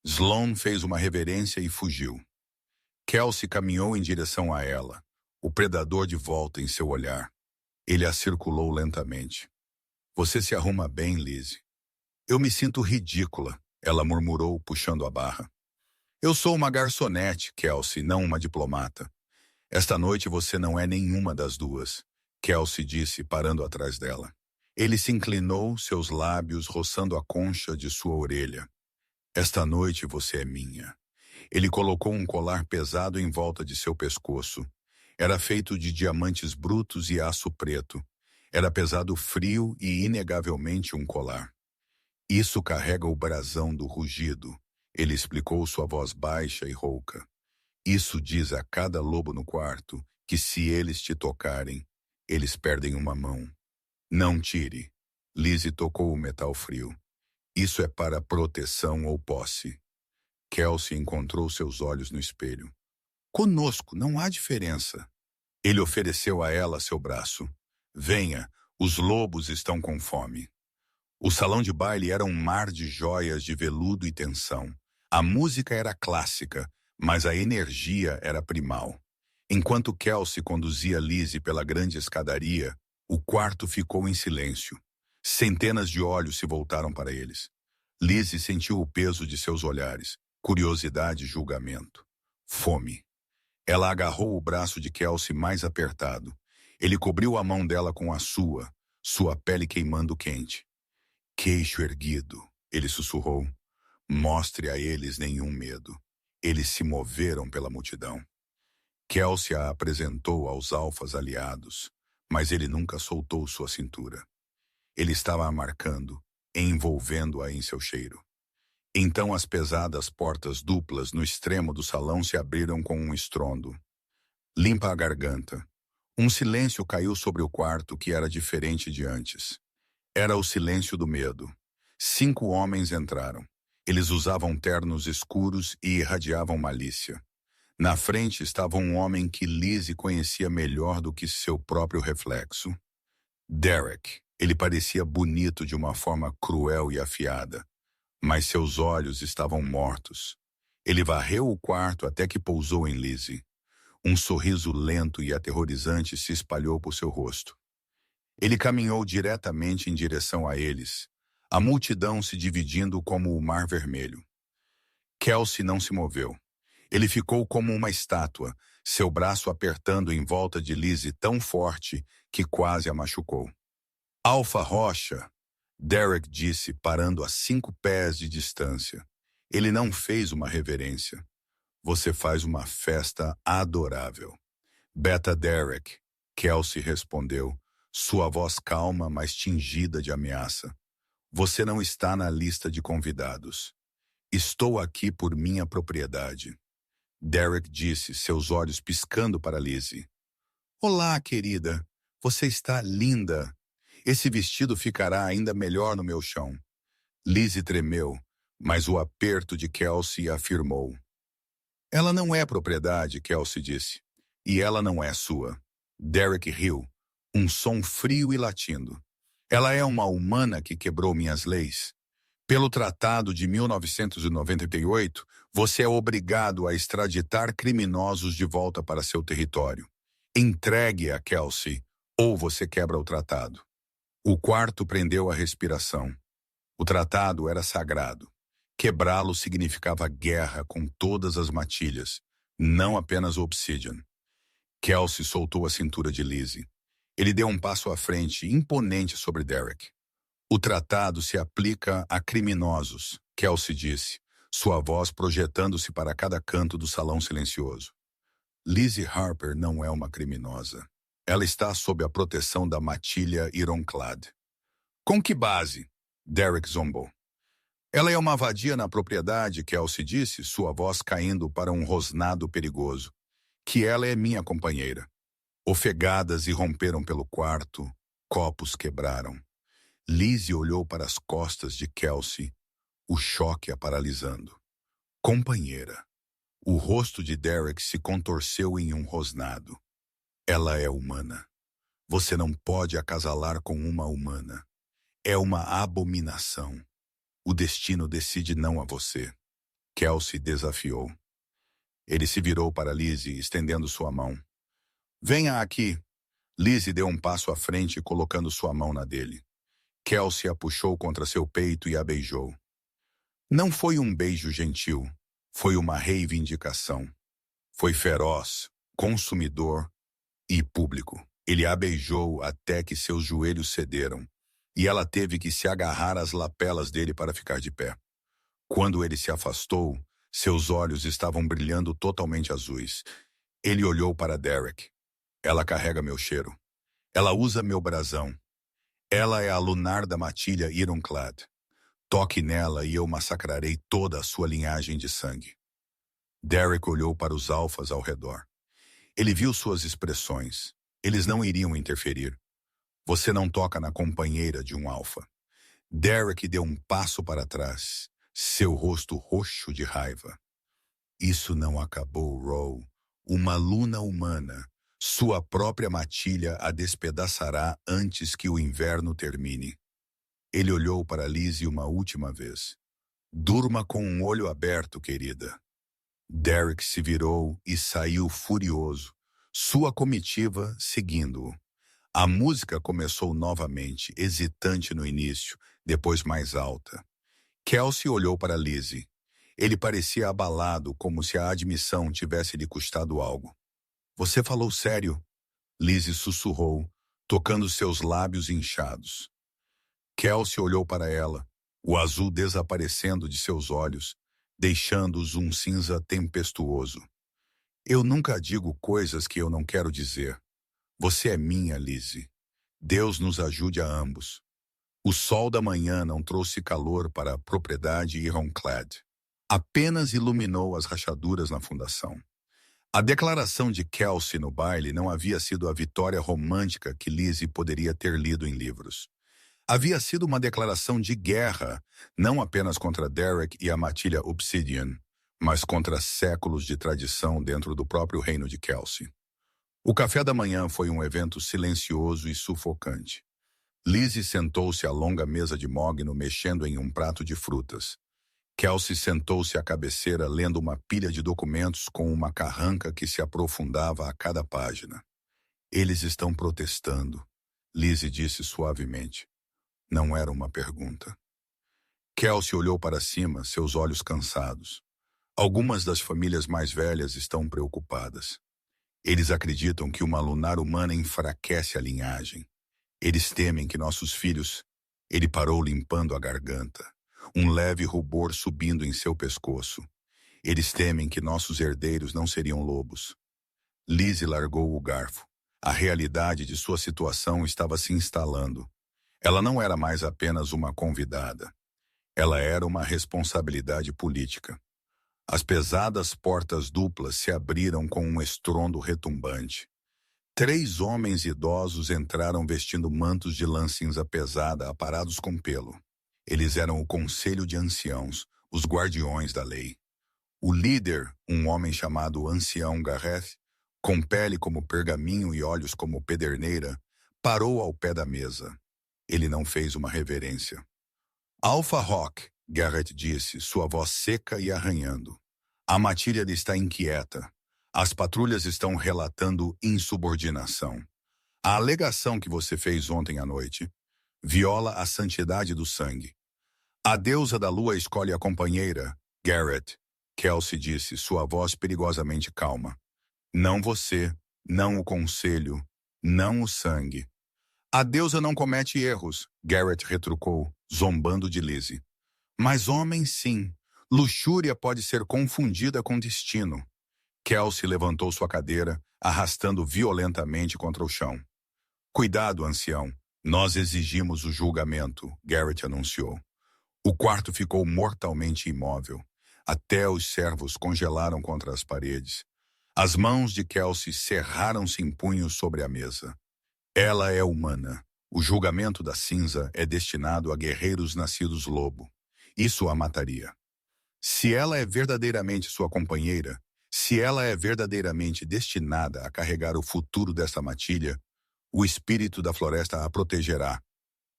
Sloane fez uma reverência e fugiu. Kelsey caminhou em direção a ela, o predador de volta em seu olhar. Ele a circulou lentamente. Você se arruma bem, Lizzie. Eu me sinto ridícula, ela murmurou, puxando a barra. Eu sou uma garçonete, Kelsey, não uma diplomata. Esta noite você não é nenhuma das duas, Kelsey disse, parando atrás dela. Ele se inclinou, seus lábios roçando a concha de sua orelha. Esta noite você é minha. Ele colocou um colar pesado em volta de seu pescoço. Era feito de diamantes brutos e aço preto. Era pesado frio e inegavelmente um colar. Isso carrega o brasão do rugido, ele explicou sua voz baixa e rouca. Isso diz a cada lobo no quarto que se eles te tocarem, eles perdem uma mão. Não tire. Lizzie tocou o metal frio. Isso é para proteção ou posse. Kelsey encontrou seus olhos no espelho. Conosco, não há diferença. Ele ofereceu a ela seu braço. Venha, os lobos estão com fome. O salão de baile era um mar de joias de veludo e tensão. A música era clássica, mas a energia era primal. Enquanto Kelsey conduzia Lizzie pela grande escadaria, o quarto ficou em silêncio. Centenas de olhos se voltaram para eles. Lizzie sentiu o peso de seus olhares, curiosidade e julgamento. Fome. Ela agarrou o braço de Kelsey mais apertado. Ele cobriu a mão dela com a sua pele queimando quente. Queixo erguido, ele sussurrou. Mostre a eles nenhum medo. Eles se moveram pela multidão. Kelsey a apresentou aos alfas aliados, mas ele nunca soltou sua cintura. Ele estava a marcando, envolvendo-a em seu cheiro. Então as pesadas portas duplas no extremo do salão se abriram com um estrondo. Limpa a garganta. Um silêncio caiu sobre o quarto que era diferente de antes. Era o silêncio do medo. 5 homens entraram. Eles usavam ternos escuros e irradiavam malícia. Na frente estava um homem que Lizzie conhecia melhor do que seu próprio reflexo. Derek. Ele parecia bonito de uma forma cruel e afiada, mas seus olhos estavam mortos. Ele varreu o quarto até que pousou em Lizzie. Um sorriso lento e aterrorizante se espalhou por seu rosto. Ele caminhou diretamente em direção a eles, a multidão se dividindo como o mar vermelho. Kelsey não se moveu. Ele ficou como uma estátua, seu braço apertando em volta de Lizzie tão forte que quase a machucou. Alfa Rocha, Derek disse, parando a 5 pés de distância. Ele não fez uma reverência. Você faz uma festa adorável. Beta Derek, Kelsey respondeu, sua voz calma, mas tingida de ameaça. Você não está na lista de convidados. Estou aqui por minha propriedade. Derek disse, seus olhos piscando para Lizzie. Olá, querida. Você está linda. Esse vestido ficará ainda melhor no meu chão. Lizzie tremeu, mas o aperto de Kelsey afirmou. Ela não é propriedade, Kelsey disse. E ela não é sua. Derek riu, um som frio e latindo. Ela é uma humana que quebrou minhas leis. Pelo Tratado de 1998, você é obrigado a extraditar criminosos de volta para seu território. Entregue a Kelsey, ou você quebra o tratado. O quarto prendeu a respiração. O tratado era sagrado. Quebrá-lo significava guerra com todas as matilhas, não apenas o Obsidian. Kelsey soltou a cintura de Lizzie. Ele deu um passo à frente, imponente sobre Derek. O tratado se aplica a criminosos, Kelsey disse, sua voz projetando-se para cada canto do salão silencioso. Lizzie Harper não é uma criminosa. Ela está sob a proteção da matilha Ironclad. Com que base? Derek zombou. Ela é uma vadia na propriedade, Kelsey disse, sua voz caindo para um rosnado perigoso. Que ela é minha companheira. Ofegadas irromperam pelo quarto, copos quebraram. Lizzie olhou para as costas de Kelsey, o choque a paralisando. Companheira. O rosto de Derek se contorceu em um rosnado. Ela é humana. Você não pode acasalar com uma humana. É uma abominação. O destino decide não a você. Kelsey desafiou. Ele se virou para Lizzie, estendendo sua mão. Venha aqui. Lizzie deu um passo à frente, colocando sua mão na dele. Kelsey a puxou contra seu peito e a beijou. Não foi um beijo gentil. Foi uma reivindicação. Foi feroz, consumidor e público. Ele a beijou até que seus joelhos cederam, e ela teve que se agarrar às lapelas dele para ficar de pé. Quando ele se afastou, seus olhos estavam brilhando totalmente azuis. Ele olhou para Derek. Ela carrega meu cheiro. Ela usa meu brasão. Ela é a lunar da matilha Ironclad. Toque nela e eu massacrarei toda a sua linhagem de sangue. Derek olhou para os alfas ao redor. Ele viu suas expressões. Eles não iriam interferir. Você não toca na companheira de um alfa. Derek deu um passo para trás, seu rosto roxo de raiva. Isso não acabou, Roe. Uma luna humana, sua própria matilha a despedaçará antes que o inverno termine. Ele olhou para Lizzie uma última vez. Durma com um olho aberto, querida. Derek se virou e saiu furioso, sua comitiva seguindo-o. A música começou novamente, hesitante no início, depois mais alta. Kelsey olhou para Lizzie. Ele parecia abalado, como se a admissão tivesse lhe custado algo. Você falou sério? Lizzie sussurrou, tocando seus lábios inchados. Kelsey olhou para ela, o azul desaparecendo de seus olhos, deixando-os um cinza tempestuoso. Eu nunca digo coisas que eu não quero dizer. Você é minha, Lizzie. Deus nos ajude a ambos. O sol da manhã não trouxe calor para a propriedade ironclad. Apenas iluminou as rachaduras na fundação. A declaração de Kelsey no baile não havia sido a vitória romântica que Lizzie poderia ter lido em livros. Havia sido uma declaração de guerra, não apenas contra Derek e a matilha Obsidian, mas contra séculos de tradição dentro do próprio reino de Kelsey. O café da manhã foi um evento silencioso e sufocante. Lizzie sentou-se à longa mesa de mogno mexendo em um prato de frutas. Kelsey sentou-se à cabeceira lendo uma pilha de documentos com uma carranca que se aprofundava a cada página. Eles estão protestando, Lizzie disse suavemente. Não era uma pergunta. Kelsey olhou para cima, seus olhos cansados. Algumas das famílias mais velhas estão preocupadas. Eles acreditam que uma lunar humana enfraquece a linhagem. Eles temem que nossos filhos... Ele parou limpando a garganta, um leve rubor subindo em seu pescoço. Eles temem que nossos herdeiros não seriam lobos. Lizzie largou o garfo. A realidade de sua situação estava se instalando. Ela não era mais apenas uma convidada. Ela era uma responsabilidade política. As pesadas portas duplas se abriram com um estrondo retumbante. 3 homens idosos entraram vestindo mantos de lã cinza pesada aparados com pelo. Eles eram o Conselho de Anciãos, os guardiões da lei. O líder, um homem chamado Ancião Gareth, com pele como pergaminho e olhos como pederneira, parou ao pé da mesa. Ele não fez uma reverência. Alpha Rock, Gareth disse, sua voz seca e arranhando. A matilha está inquieta. As patrulhas estão relatando insubordinação. A alegação que você fez ontem à noite viola a santidade do sangue. A deusa da lua escolhe a companheira, Gareth, Kelsey disse, sua voz perigosamente calma. Não você, não o conselho, não o sangue. A deusa não comete erros, Gareth retrucou, zombando de Lizzie. Mas homens sim. Luxúria pode ser confundida com destino. Kelsey levantou sua cadeira, arrastando violentamente contra o chão. Cuidado, ancião. Nós exigimos o julgamento, Gareth anunciou. O quarto ficou mortalmente imóvel. Até os servos congelaram contra as paredes. As mãos de Kelsey cerraram-se em punhos sobre a mesa. Ela é humana. O julgamento da cinza é destinado a guerreiros nascidos lobo. Isso a mataria. Se ela é verdadeiramente sua companheira, se ela é verdadeiramente destinada a carregar o futuro desta matilha, o espírito da floresta a protegerá.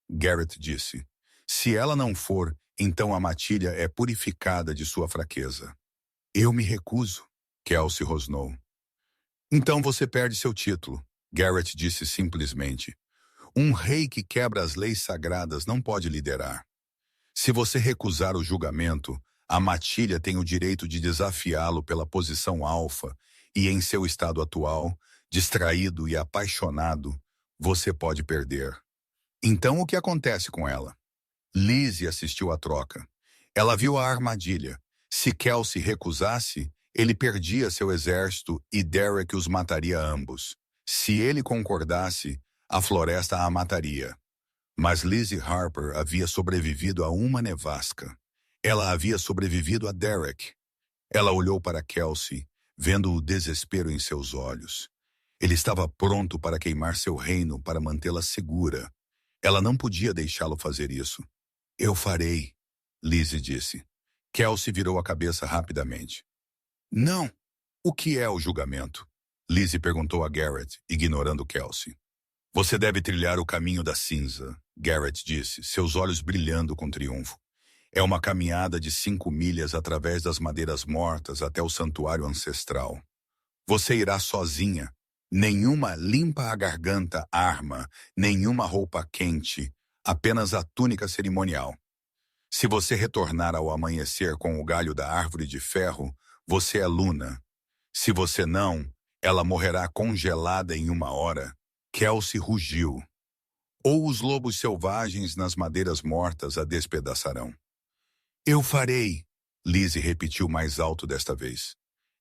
Gareth disse. Se ela não for, então a matilha é purificada de sua fraqueza. Eu me recuso, Kelsey rosnou. Então você perde seu título, Gareth disse simplesmente. Um rei que quebra as leis sagradas não pode liderar. Se você recusar o julgamento, a matilha tem o direito de desafiá-lo pela posição alfa e, em seu estado atual, distraído e apaixonado, você pode perder. Então o que acontece com ela? Lizzie assistiu à troca. Ela viu a armadilha. Se Kelsey recusasse, ele perdia seu exército e Derek os mataria ambos. Se ele concordasse, a floresta a mataria. Mas Lizzie Harper havia sobrevivido a uma nevasca. Ela havia sobrevivido a Derek. Ela olhou para Kelsey, vendo o desespero em seus olhos. Ele estava pronto para queimar seu reino para mantê-la segura. Ela não podia deixá-lo fazer isso. Eu farei, Lizzie disse. Kelsey virou a cabeça rapidamente. Não. O que é o julgamento? Lizzie perguntou a Gareth, ignorando Kelsey. Você deve trilhar o caminho da cinza, Gareth disse, seus olhos brilhando com triunfo. É uma caminhada de 5 milhas através das madeiras mortas até o santuário ancestral. Você irá sozinha. Nenhuma limpa a garganta arma, nenhuma roupa quente, apenas a túnica cerimonial. Se você retornar ao amanhecer com o galho da árvore de ferro, você é Luna. Se você não, ela morrerá congelada em 1 hora. Kelsey rugiu. Ou os lobos selvagens nas madeiras mortas a despedaçarão. Eu farei, Lizzie repetiu mais alto desta vez.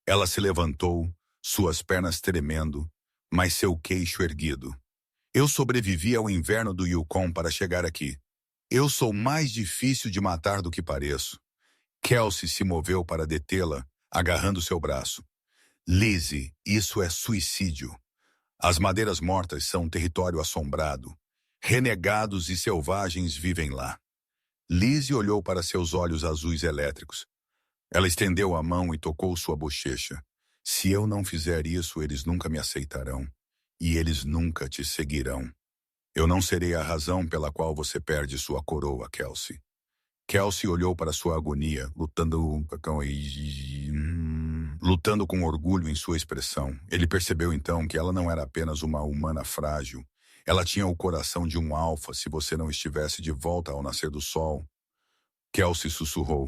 Ela se levantou, suas pernas tremendo, mas seu queixo erguido. Eu sobrevivi ao inverno do Yukon para chegar aqui. Eu sou mais difícil de matar do que pareço. Kelsey se moveu para detê-la, agarrando seu braço. Lizzie, isso é suicídio. As madeiras mortas são um território assombrado. Renegados e selvagens vivem lá. Lizzie olhou para seus olhos azuis elétricos. Ela estendeu a mão e tocou sua bochecha. Se eu não fizer isso, eles nunca me aceitarão. E eles nunca te seguirão. Eu não serei a razão pela qual você perde sua coroa, Kelsey. Kelsey olhou para sua agonia, lutando com orgulho em sua expressão. Ele percebeu então que ela não era apenas uma humana frágil. Ela tinha o coração de um alfa se você não estivesse de volta ao nascer do sol. Kelsey sussurrou.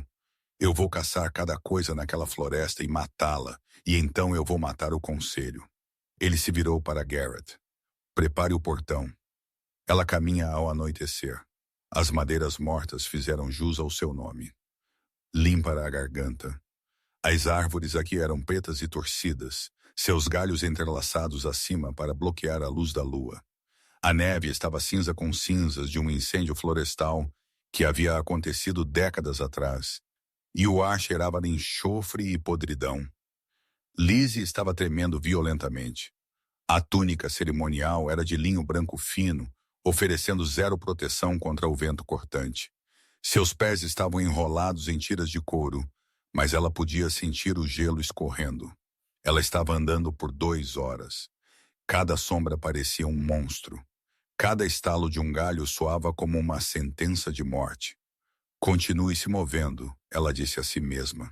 Eu vou caçar cada coisa naquela floresta e matá-la, e então eu vou matar o conselho. Ele se virou para Garrett. Prepare o portão. Ela caminha ao anoitecer. As madeiras mortas fizeram jus ao seu nome. Limpa a garganta. As árvores aqui eram pretas e torcidas, seus galhos entrelaçados acima para bloquear a luz da lua. A neve estava cinza com cinzas de um incêndio florestal que havia acontecido décadas atrás, e o ar cheirava de enxofre e podridão. Lizzie estava tremendo violentamente. A túnica cerimonial era de linho branco fino, oferecendo zero proteção contra o vento cortante. Seus pés estavam enrolados em tiras de couro, mas ela podia sentir o gelo escorrendo. Ela estava andando por 2 horas. Cada sombra parecia um monstro. Cada estalo de um galho soava como uma sentença de morte. Continue se movendo, ela disse a si mesma.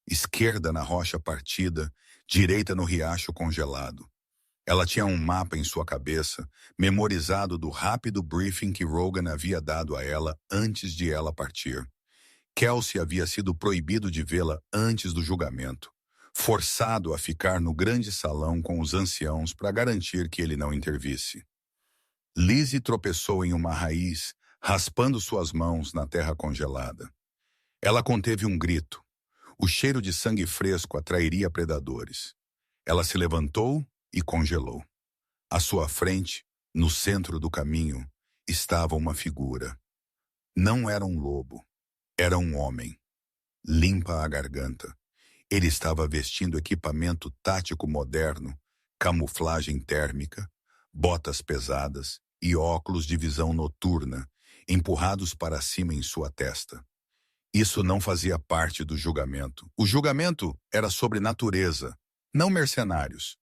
Esquerda na rocha partida, direita no riacho congelado. Ela tinha um mapa em sua cabeça, memorizado do rápido briefing que Rogan havia dado a ela antes de ela partir. Kelsey havia sido proibido de vê-la antes do julgamento, forçado a ficar no grande salão com os anciãos para garantir que ele não intervisse. Lizzie tropeçou em uma raiz, raspando suas mãos na terra congelada. Ela conteve um grito. O cheiro de sangue fresco atrairia predadores. Ela se levantou e congelou. À sua frente, no centro do caminho, estava uma figura. Não era um lobo. Era um homem. Limpa a garganta. Ele estava vestindo equipamento tático moderno, camuflagem térmica, botas pesadas e óculos de visão noturna, empurrados para cima em sua testa. Isso não fazia parte do julgamento. O julgamento era sobre natureza, não mercenários.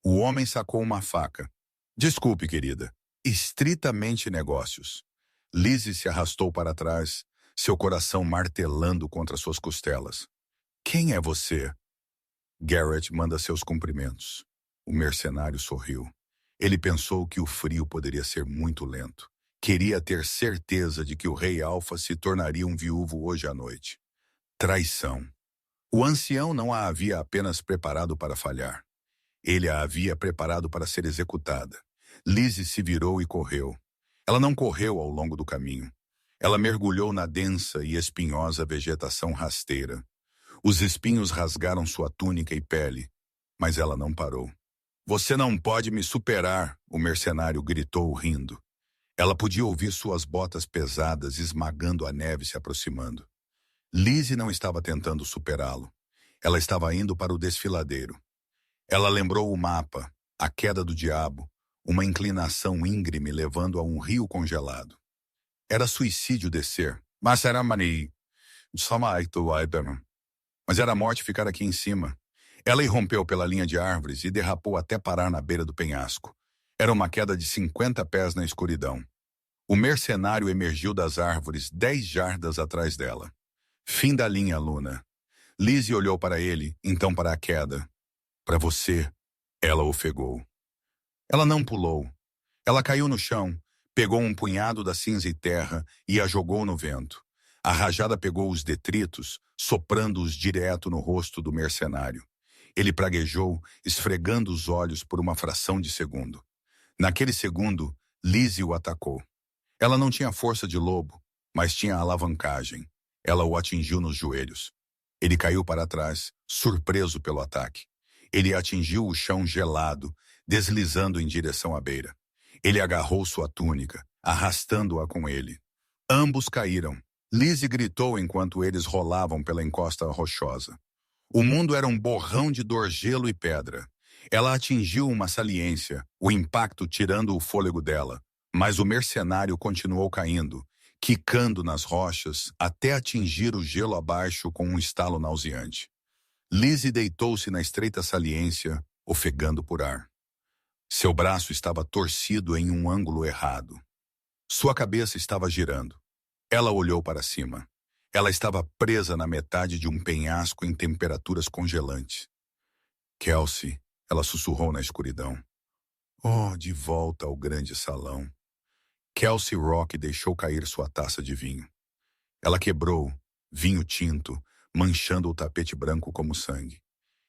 O homem sacou uma faca. Desculpe, querida. Estritamente negócios. Lizzie se arrastou para trás, seu coração martelando contra suas costelas. Quem é você? Garrett manda seus cumprimentos. O mercenário sorriu. Ele pensou que o frio poderia ser muito lento. Queria ter certeza de que o rei Alfa se tornaria um viúvo hoje à noite. Traição. O ancião não a havia apenas preparado para falhar. Ele a havia preparado para ser executada. Lizzie se virou e correu. Ela não correu ao longo do caminho. Ela mergulhou na densa e espinhosa vegetação rasteira. Os espinhos rasgaram sua túnica e pele, mas ela não parou. Você não pode me superar, o mercenário gritou rindo. Ela podia ouvir suas botas pesadas esmagando a neve se aproximando. Lizzie não estava tentando superá-lo. Ela estava indo para o desfiladeiro. Ela lembrou o mapa, a queda do diabo, uma inclinação íngreme levando a um rio congelado. Era suicídio descer, mas era a morte ficar aqui em cima. Ela irrompeu pela linha de árvores e derrapou até parar na beira do penhasco. Era uma queda de 50 pés na escuridão. O mercenário emergiu das árvores 10 jardas atrás dela. Fim da linha, Luna. Lizzie olhou para ele, então para a queda. Para você, ela ofegou. Ela não pulou. Ela caiu no chão, pegou um punhado da cinza e terra e a jogou no vento. A rajada pegou os detritos, soprando-os direto no rosto do mercenário. Ele praguejou, esfregando os olhos por uma fração de segundo. Naquele segundo, Lizzie o atacou. Ela não tinha força de lobo, mas tinha alavancagem. Ela o atingiu nos joelhos. Ele caiu para trás, surpreso pelo ataque. Ele atingiu o chão gelado, deslizando em direção à beira. Ele agarrou sua túnica, arrastando-a com ele. Ambos caíram. Lizzie gritou enquanto eles rolavam pela encosta rochosa. O mundo era um borrão de dor, gelo e pedra. Ela atingiu uma saliência, o impacto tirando o fôlego dela, mas o mercenário continuou caindo, quicando nas rochas até atingir o gelo abaixo com um estalo nauseante. Lizzie deitou-se na estreita saliência, ofegando por ar. Seu braço estava torcido em um ângulo errado. Sua cabeça estava girando. Ela olhou para cima. Ela estava presa na metade de um penhasco em temperaturas congelantes. Kelsey, ela sussurrou na escuridão. Oh, de volta ao grande salão. Kelsey Rock deixou cair sua taça de vinho. Ela quebrou, vinho tinto, manchando o tapete branco como sangue.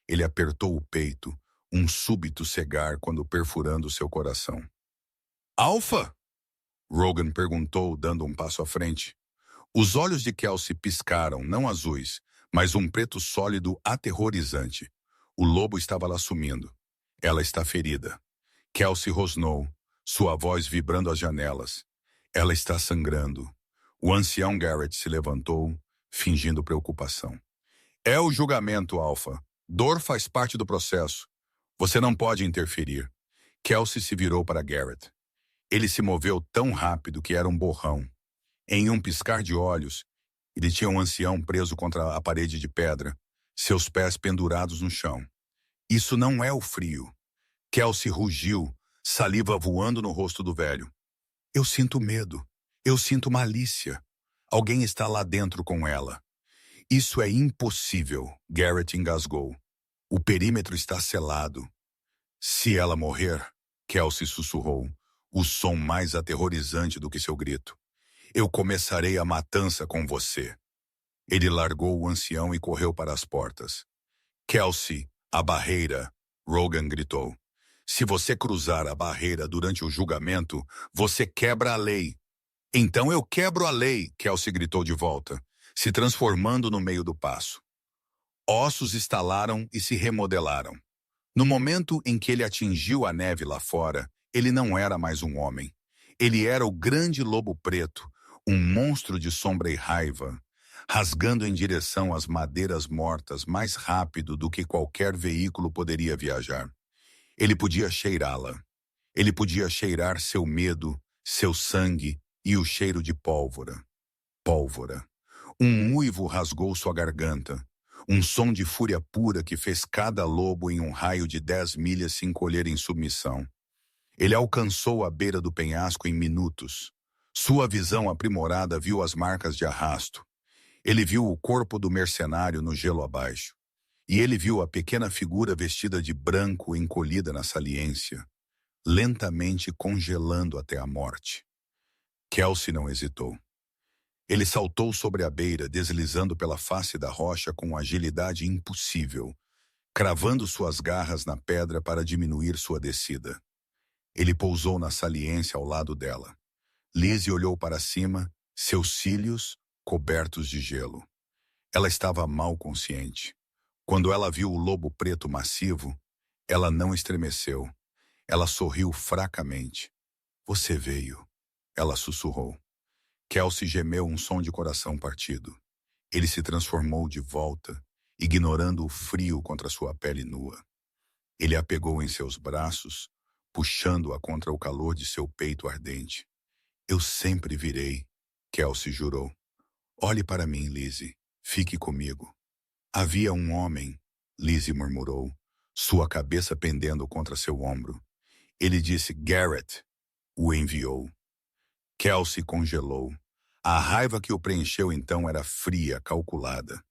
Ele apertou o peito, um súbito cegar quando perfurando seu coração. Alpha? Rogan perguntou, dando um passo à frente. Os olhos de Kelsey piscaram, não azuis, mas um preto sólido aterrorizante. O lobo estava lá sumindo. Ela está ferida. Kelsey rosnou, sua voz vibrando as janelas. Ela está sangrando. O ancião Garrett se levantou, fingindo preocupação. É o julgamento, Alpha. Dor faz parte do processo. Você não pode interferir. Kelsey se virou para Garrett. Ele se moveu tão rápido que era um borrão. Em um piscar de olhos, ele tinha um ancião preso contra a parede de pedra, seus pés pendurados no chão. Isso não é o frio. Kelsey rugiu, saliva voando no rosto do velho. Eu sinto medo. Eu sinto malícia. Alguém está lá dentro com ela. Isso é impossível, Garrett engasgou. O perímetro está selado. Se ela morrer, Kelsey sussurrou, o som mais aterrorizante do que seu grito. Eu começarei a matança com você. Ele largou o ancião e correu para as portas. Kelsey, a barreira, Rogan gritou. Se você cruzar a barreira durante o julgamento, você quebra a lei. Então eu quebro a lei, Kelsey gritou de volta, se transformando no meio do passo. Ossos estalaram e se remodelaram. No momento em que ele atingiu a neve lá fora, ele não era mais um homem. Ele era o grande lobo preto, um monstro de sombra e raiva, rasgando em direção às madeiras mortas mais rápido do que qualquer veículo poderia viajar. Ele podia cheirá-la. Ele podia cheirar seu medo, seu sangue e o cheiro de pólvora. Pólvora. Um uivo rasgou sua garganta. Um som de fúria pura que fez cada lobo em um raio de 10 milhas se encolher em submissão. Ele alcançou a beira do penhasco em minutos. Sua visão aprimorada viu as marcas de arrasto. Ele viu o corpo do mercenário no gelo abaixo. E ele viu a pequena figura vestida de branco encolhida na saliência, lentamente congelando até a morte. Kelsey não hesitou. Ele saltou sobre a beira, deslizando pela face da rocha com agilidade impossível, cravando suas garras na pedra para diminuir sua descida. Ele pousou na saliência ao lado dela. Lizzie olhou para cima, seus cílios cobertos de gelo. Ela estava mal consciente. Quando ela viu o lobo preto massivo, ela não estremeceu. Ela sorriu fracamente. Você veio, ela sussurrou. Kelsey gemeu um som de coração partido. Ele se transformou de volta, ignorando o frio contra sua pele nua. Ele a pegou em seus braços, puxando-a contra o calor de seu peito ardente. Eu sempre virei, Kelsey jurou. Olhe para mim, Lizzie. Fique comigo. Havia um homem, Lizzie murmurou, sua cabeça pendendo contra seu ombro. Ele disse Garrett o enviou. Kelsey congelou. A raiva que o preencheu então era fria, calculada.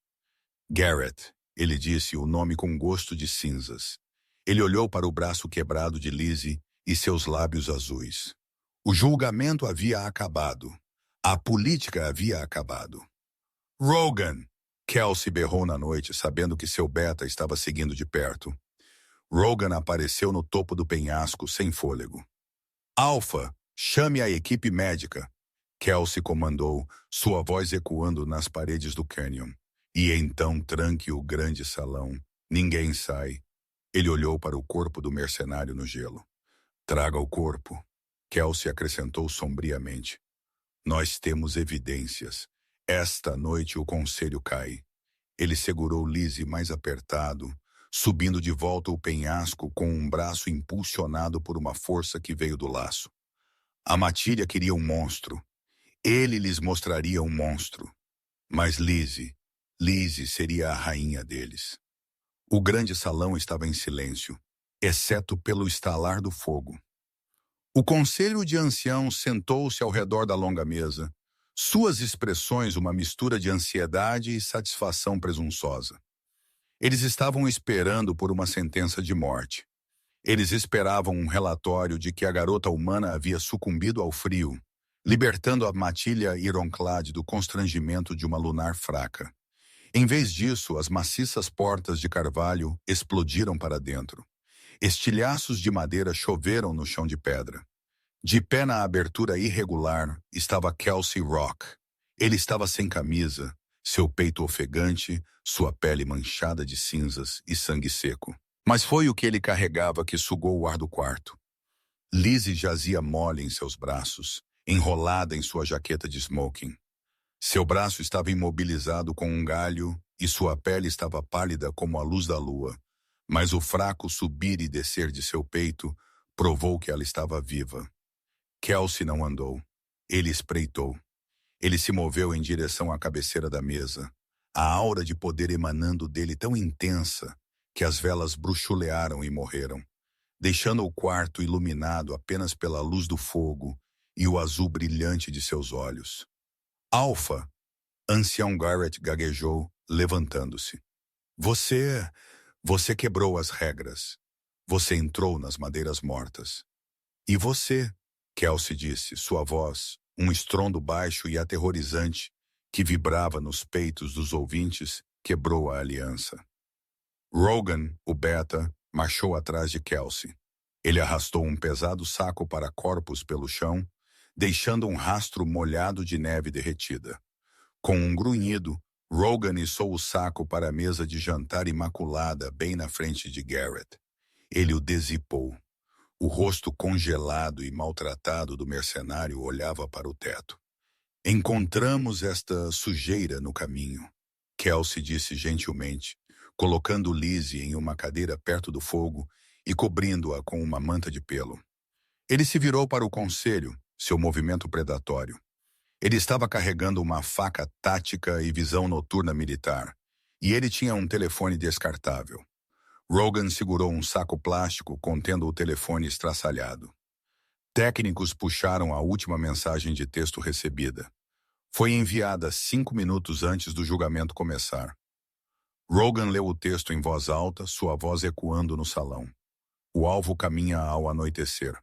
Garrett, ele disse o nome com gosto de cinzas. Ele olhou para o braço quebrado de Lizzie e seus lábios azuis. O julgamento havia acabado. A política havia acabado. Rogan! Kelsey berrou na noite, sabendo que seu beta estava seguindo de perto. Rogan apareceu no topo do penhasco, sem fôlego. Alpha, chame a equipe médica. Kelsey comandou, sua voz ecoando nas paredes do canyon. E então tranque o grande salão. Ninguém sai. Ele olhou para o corpo do mercenário no gelo. Traga o corpo. Kelsey acrescentou sombriamente. Nós temos evidências. Esta noite o conselho cai. Ele segurou Lizzie mais apertado, subindo de volta o penhasco com um braço impulsionado por uma força que veio do laço. A matilha queria um monstro. Ele lhes mostraria um monstro. Mas Lizzie seria a rainha deles. O grande salão estava em silêncio, exceto pelo estalar do fogo. O conselho de anciãos sentou-se ao redor da longa mesa, suas expressões uma mistura de ansiedade e satisfação presunçosa. Eles estavam esperando por uma sentença de morte. Eles esperavam um relatório de que a garota humana havia sucumbido ao frio, libertando a matilha ironclade do constrangimento de uma lunar fraca. Em vez disso, as maciças portas de carvalho explodiram para dentro. Estilhaços de madeira choveram no chão de pedra. De pé na abertura irregular estava Kelsey Rock. Ele estava sem camisa, seu peito ofegante, sua pele manchada de cinzas e sangue seco. Mas foi o que ele carregava que sugou o ar do quarto. Lizzie jazia mole em seus braços, enrolada em sua jaqueta de smoking. Seu braço estava imobilizado com um galho e sua pele estava pálida como a luz da lua, mas o fraco subir e descer de seu peito provou que ela estava viva. Kelsey não andou. Ele espreitou. Ele se moveu em direção à cabeceira da mesa, a aura de poder emanando dele tão intensa que as velas bruxulearam e morreram, deixando o quarto iluminado apenas pela luz do fogo e o azul brilhante de seus olhos. Alpha, ancião Garrett gaguejou, levantando-se. Você quebrou as regras. Você entrou nas madeiras mortas. E você, Kelsey disse, sua voz, um estrondo baixo e aterrorizante que vibrava nos peitos dos ouvintes, quebrou a aliança. Rogan, o beta, marchou atrás de Kelsey. Ele arrastou um pesado saco para corpos pelo chão, deixando um rastro molhado de neve derretida. Com um grunhido, Rogan içou o saco para a mesa de jantar imaculada bem na frente de Garrett. Ele o dezipou. O rosto congelado e maltratado do mercenário olhava para o teto. Encontramos esta sujeira no caminho, Kelsey disse gentilmente, colocando Lizzie em uma cadeira perto do fogo e cobrindo-a com uma manta de pelo. Ele se virou para o conselho, seu movimento predatório. Ele estava carregando uma faca tática e visão noturna militar, e ele tinha um telefone descartável. Rogan segurou um saco plástico contendo o telefone estraçalhado. Técnicos puxaram a última mensagem de texto recebida. Foi enviada 5 minutos antes do julgamento começar. Rogan leu o texto em voz alta, sua voz ecoando no salão. O alvo caminha ao anoitecer.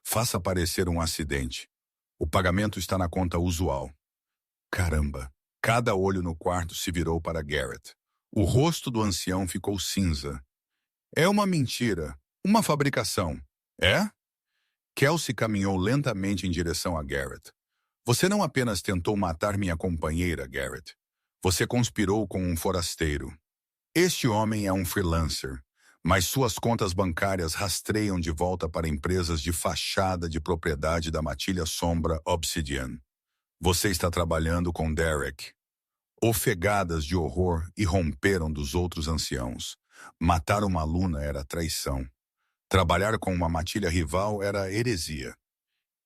Faça parecer um acidente. O pagamento está na conta usual. Caramba! Cada olho no quarto se virou para Garrett. O rosto do ancião ficou cinza. É uma mentira. Uma fabricação. É? Kelsey caminhou lentamente em direção a Garrett. Você não apenas tentou matar minha companheira, Garrett. Você conspirou com um forasteiro. Este homem é um freelancer, mas suas contas bancárias rastreiam de volta para empresas de fachada de propriedade da matilha sombra Obsidian. Você está trabalhando com Derek. Ofegadas de horror irromperam dos outros anciãos. Matar uma aluna era traição. Trabalhar com uma matilha rival era heresia.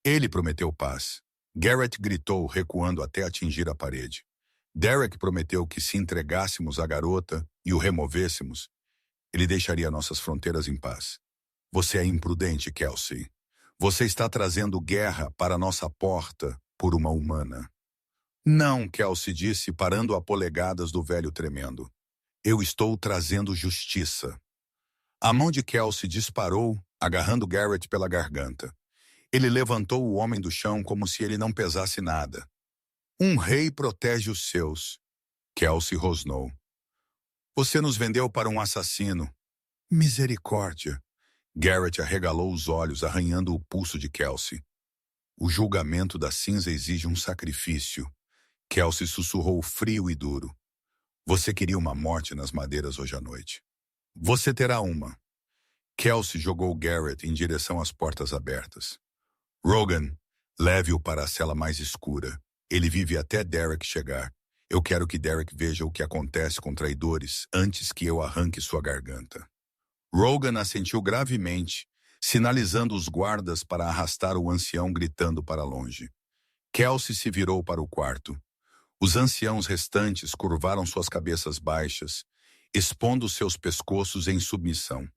Ele prometeu paz. Garrett gritou, recuando até atingir a parede. Derek prometeu que se entregássemos à garota e o removêssemos, ele deixaria nossas fronteiras em paz. Você é imprudente, Kelsey. Você está trazendo guerra para nossa porta por uma humana. Não, Kelsey disse, parando a polegadas do velho tremendo. Eu estou trazendo justiça. A mão de Kelsey disparou, agarrando Garrett pela garganta. Ele levantou o homem do chão como se ele não pesasse nada. Um rei protege os seus. Kelsey rosnou. Você nos vendeu para um assassino. Misericórdia. Garrett arregalou os olhos, arranhando o pulso de Kelsey. O julgamento da cinza exige um sacrifício. Kelsey sussurrou frio e duro. Você queria uma morte nas madeiras hoje à noite. Você terá uma. Kelsey jogou Garrett em direção às portas abertas. Rogan, Leve-o para a cela mais escura. Ele vive até Derek chegar. Eu quero que Derek veja o que acontece com traidores antes que eu arranque sua garganta. Rogan assentiu gravemente, sinalizando os guardas para arrastar o ancião gritando para longe. Kelsey se virou para o quarto. Os anciãos restantes curvaram suas cabeças baixas, expondo seus pescoços em submissão.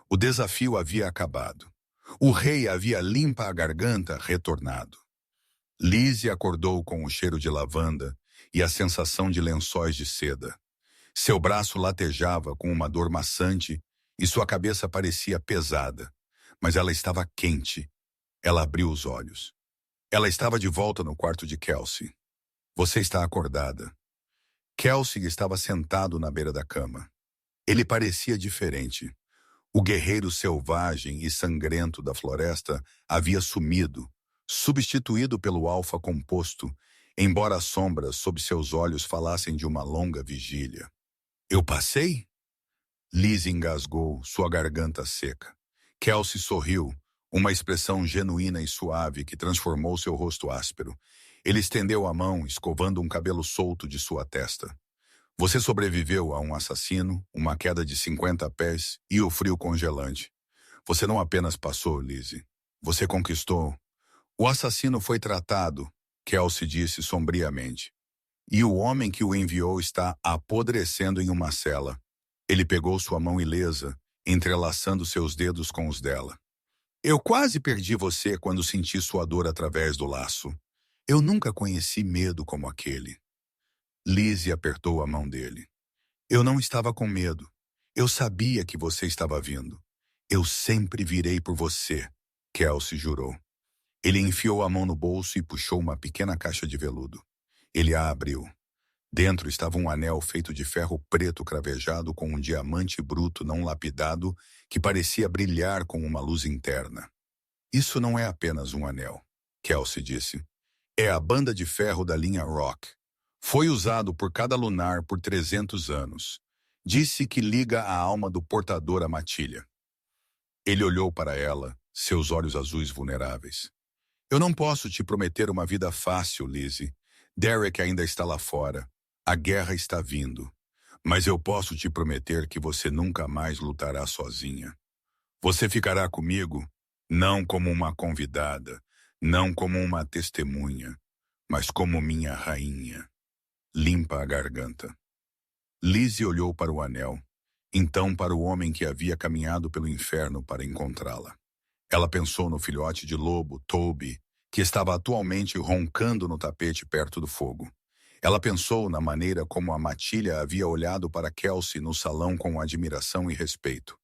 O desafio havia acabado. O rei havia limpa a garganta retornado. Lizzie acordou com o cheiro de lavanda e a sensação de lençóis de seda. Seu braço latejava com uma dor maçante e sua cabeça parecia pesada, mas ela estava quente. Ela abriu os olhos. Ela estava de volta no quarto de Kelsey. Você está acordada. Kelsey estava sentado na beira da cama. Ele parecia diferente. O guerreiro selvagem e sangrento da floresta havia sumido, substituído pelo alfa composto, embora as sombras sob seus olhos falassem de uma longa vigília. Eu passei? Lizzie engasgou, sua garganta seca. Kelsey sorriu, uma expressão genuína e suave que transformou seu rosto áspero. Ele estendeu a mão, escovando um cabelo solto de sua testa. Você sobreviveu a um assassino, uma queda de 50 pés e o frio congelante. Você não apenas passou, Lizzie. Você conquistou. O assassino foi tratado, Kelsey disse sombriamente. E o homem que o enviou está apodrecendo em uma cela. Ele pegou sua mão ilesa, entrelaçando seus dedos com os dela. Eu quase perdi você quando senti sua dor através do laço. Eu nunca conheci medo como aquele. Lizzie apertou a mão dele. Eu não estava com medo. Eu sabia que você estava vindo. Eu sempre virei por você, Kelsey jurou. Ele enfiou a mão no bolso e puxou uma pequena caixa de veludo. Ele a abriu. Dentro estava um anel feito de ferro preto cravejado com um diamante bruto não lapidado que parecia brilhar com uma luz interna. Isso não é apenas um anel, Kelsey disse. É a banda de ferro da linha Rock. Foi usado por cada lunar por 300 anos. Disse que liga a alma do portador à matilha. Ele olhou para ela, seus olhos azuis vulneráveis. Eu não posso te prometer uma vida fácil, Lizzie. Derek ainda está lá fora. A guerra está vindo. Mas eu posso te prometer que você nunca mais lutará sozinha. Você ficará comigo, não como uma convidada, não como uma testemunha, mas como minha rainha. Limpa a garganta. Lizzie olhou para o anel, então para o homem que havia caminhado pelo inferno para encontrá-la. Ela pensou no filhote de lobo, Toby, que estava atualmente roncando no tapete perto do fogo. Ela pensou na maneira como a matilha havia olhado para Kelsey no salão com admiração e respeito.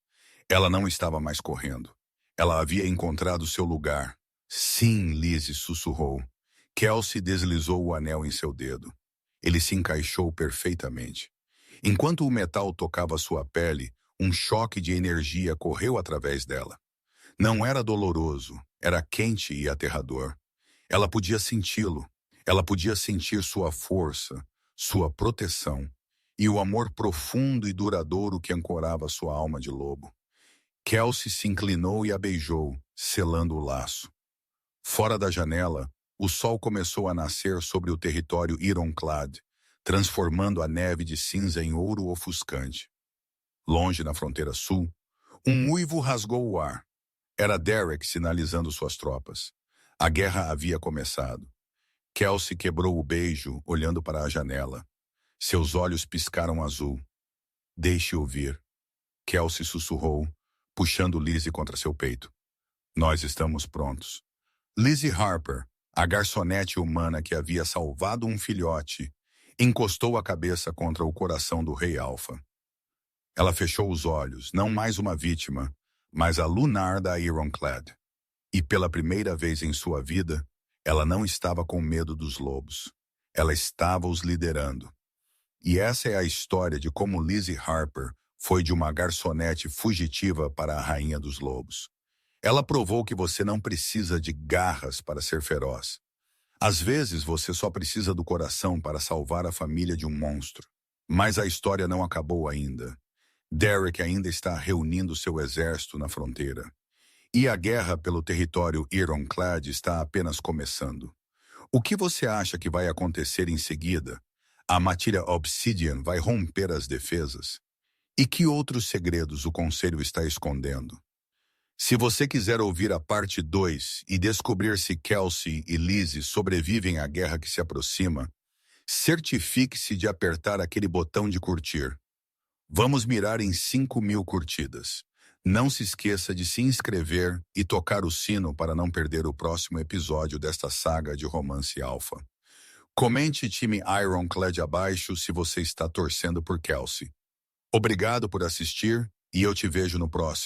Ela não estava mais correndo. Ela havia encontrado seu lugar. Sim, Lizzie sussurrou. Kelsey deslizou o anel em seu dedo. Ele se encaixou perfeitamente. Enquanto o metal tocava sua pele, um choque de energia correu através dela. Não era doloroso, era quente e aterrador. Ela podia senti-lo. Ela podia sentir sua força, sua proteção e o amor profundo e duradouro que ancorava sua alma de lobo. Kelsey se inclinou e a beijou, selando o laço. Fora da janela, o sol começou a nascer sobre o território ironclad, transformando a neve de cinza em ouro ofuscante. Longe na fronteira sul, um uivo rasgou o ar. Era Derek sinalizando suas tropas. A guerra havia começado. Kelsey quebrou o beijo, olhando para a janela. Seus olhos piscaram azul. Deixe-o vir. Kelsey sussurrou, puxando Lizzie contra seu peito. Nós estamos prontos. Lizzie Harper, a garçonete humana que havia salvado um filhote, encostou a cabeça contra o coração do rei Alpha. Ela fechou os olhos, não mais uma vítima, mas a lunar da Ironclad. E pela primeira vez em sua vida, ela não estava com medo dos lobos. Ela estava os liderando. E essa é a história de como Lizzie Harper foi de uma garçonete fugitiva para a rainha dos lobos. Ela provou que você não precisa de garras para ser feroz. Às vezes você só precisa do coração para salvar a família de um monstro. Mas a história não acabou ainda. Derek ainda está reunindo seu exército na fronteira. E a guerra pelo território Ironclad está apenas começando. O que você acha que vai acontecer em seguida? A matilha Obsidian vai romper as defesas? E que outros segredos o Conselho está escondendo? Se você quiser ouvir a parte 2 e descobrir se Kelsey e Lizzie sobrevivem à guerra que se aproxima, certifique-se de apertar aquele botão de curtir. Vamos mirar em 5.000 curtidas. Não se esqueça de se inscrever e tocar o sino para não perder o próximo episódio desta saga de romance alfa. Comente time Ironclad abaixo se você está torcendo por Kelsey. Obrigado por assistir e eu te vejo no próximo.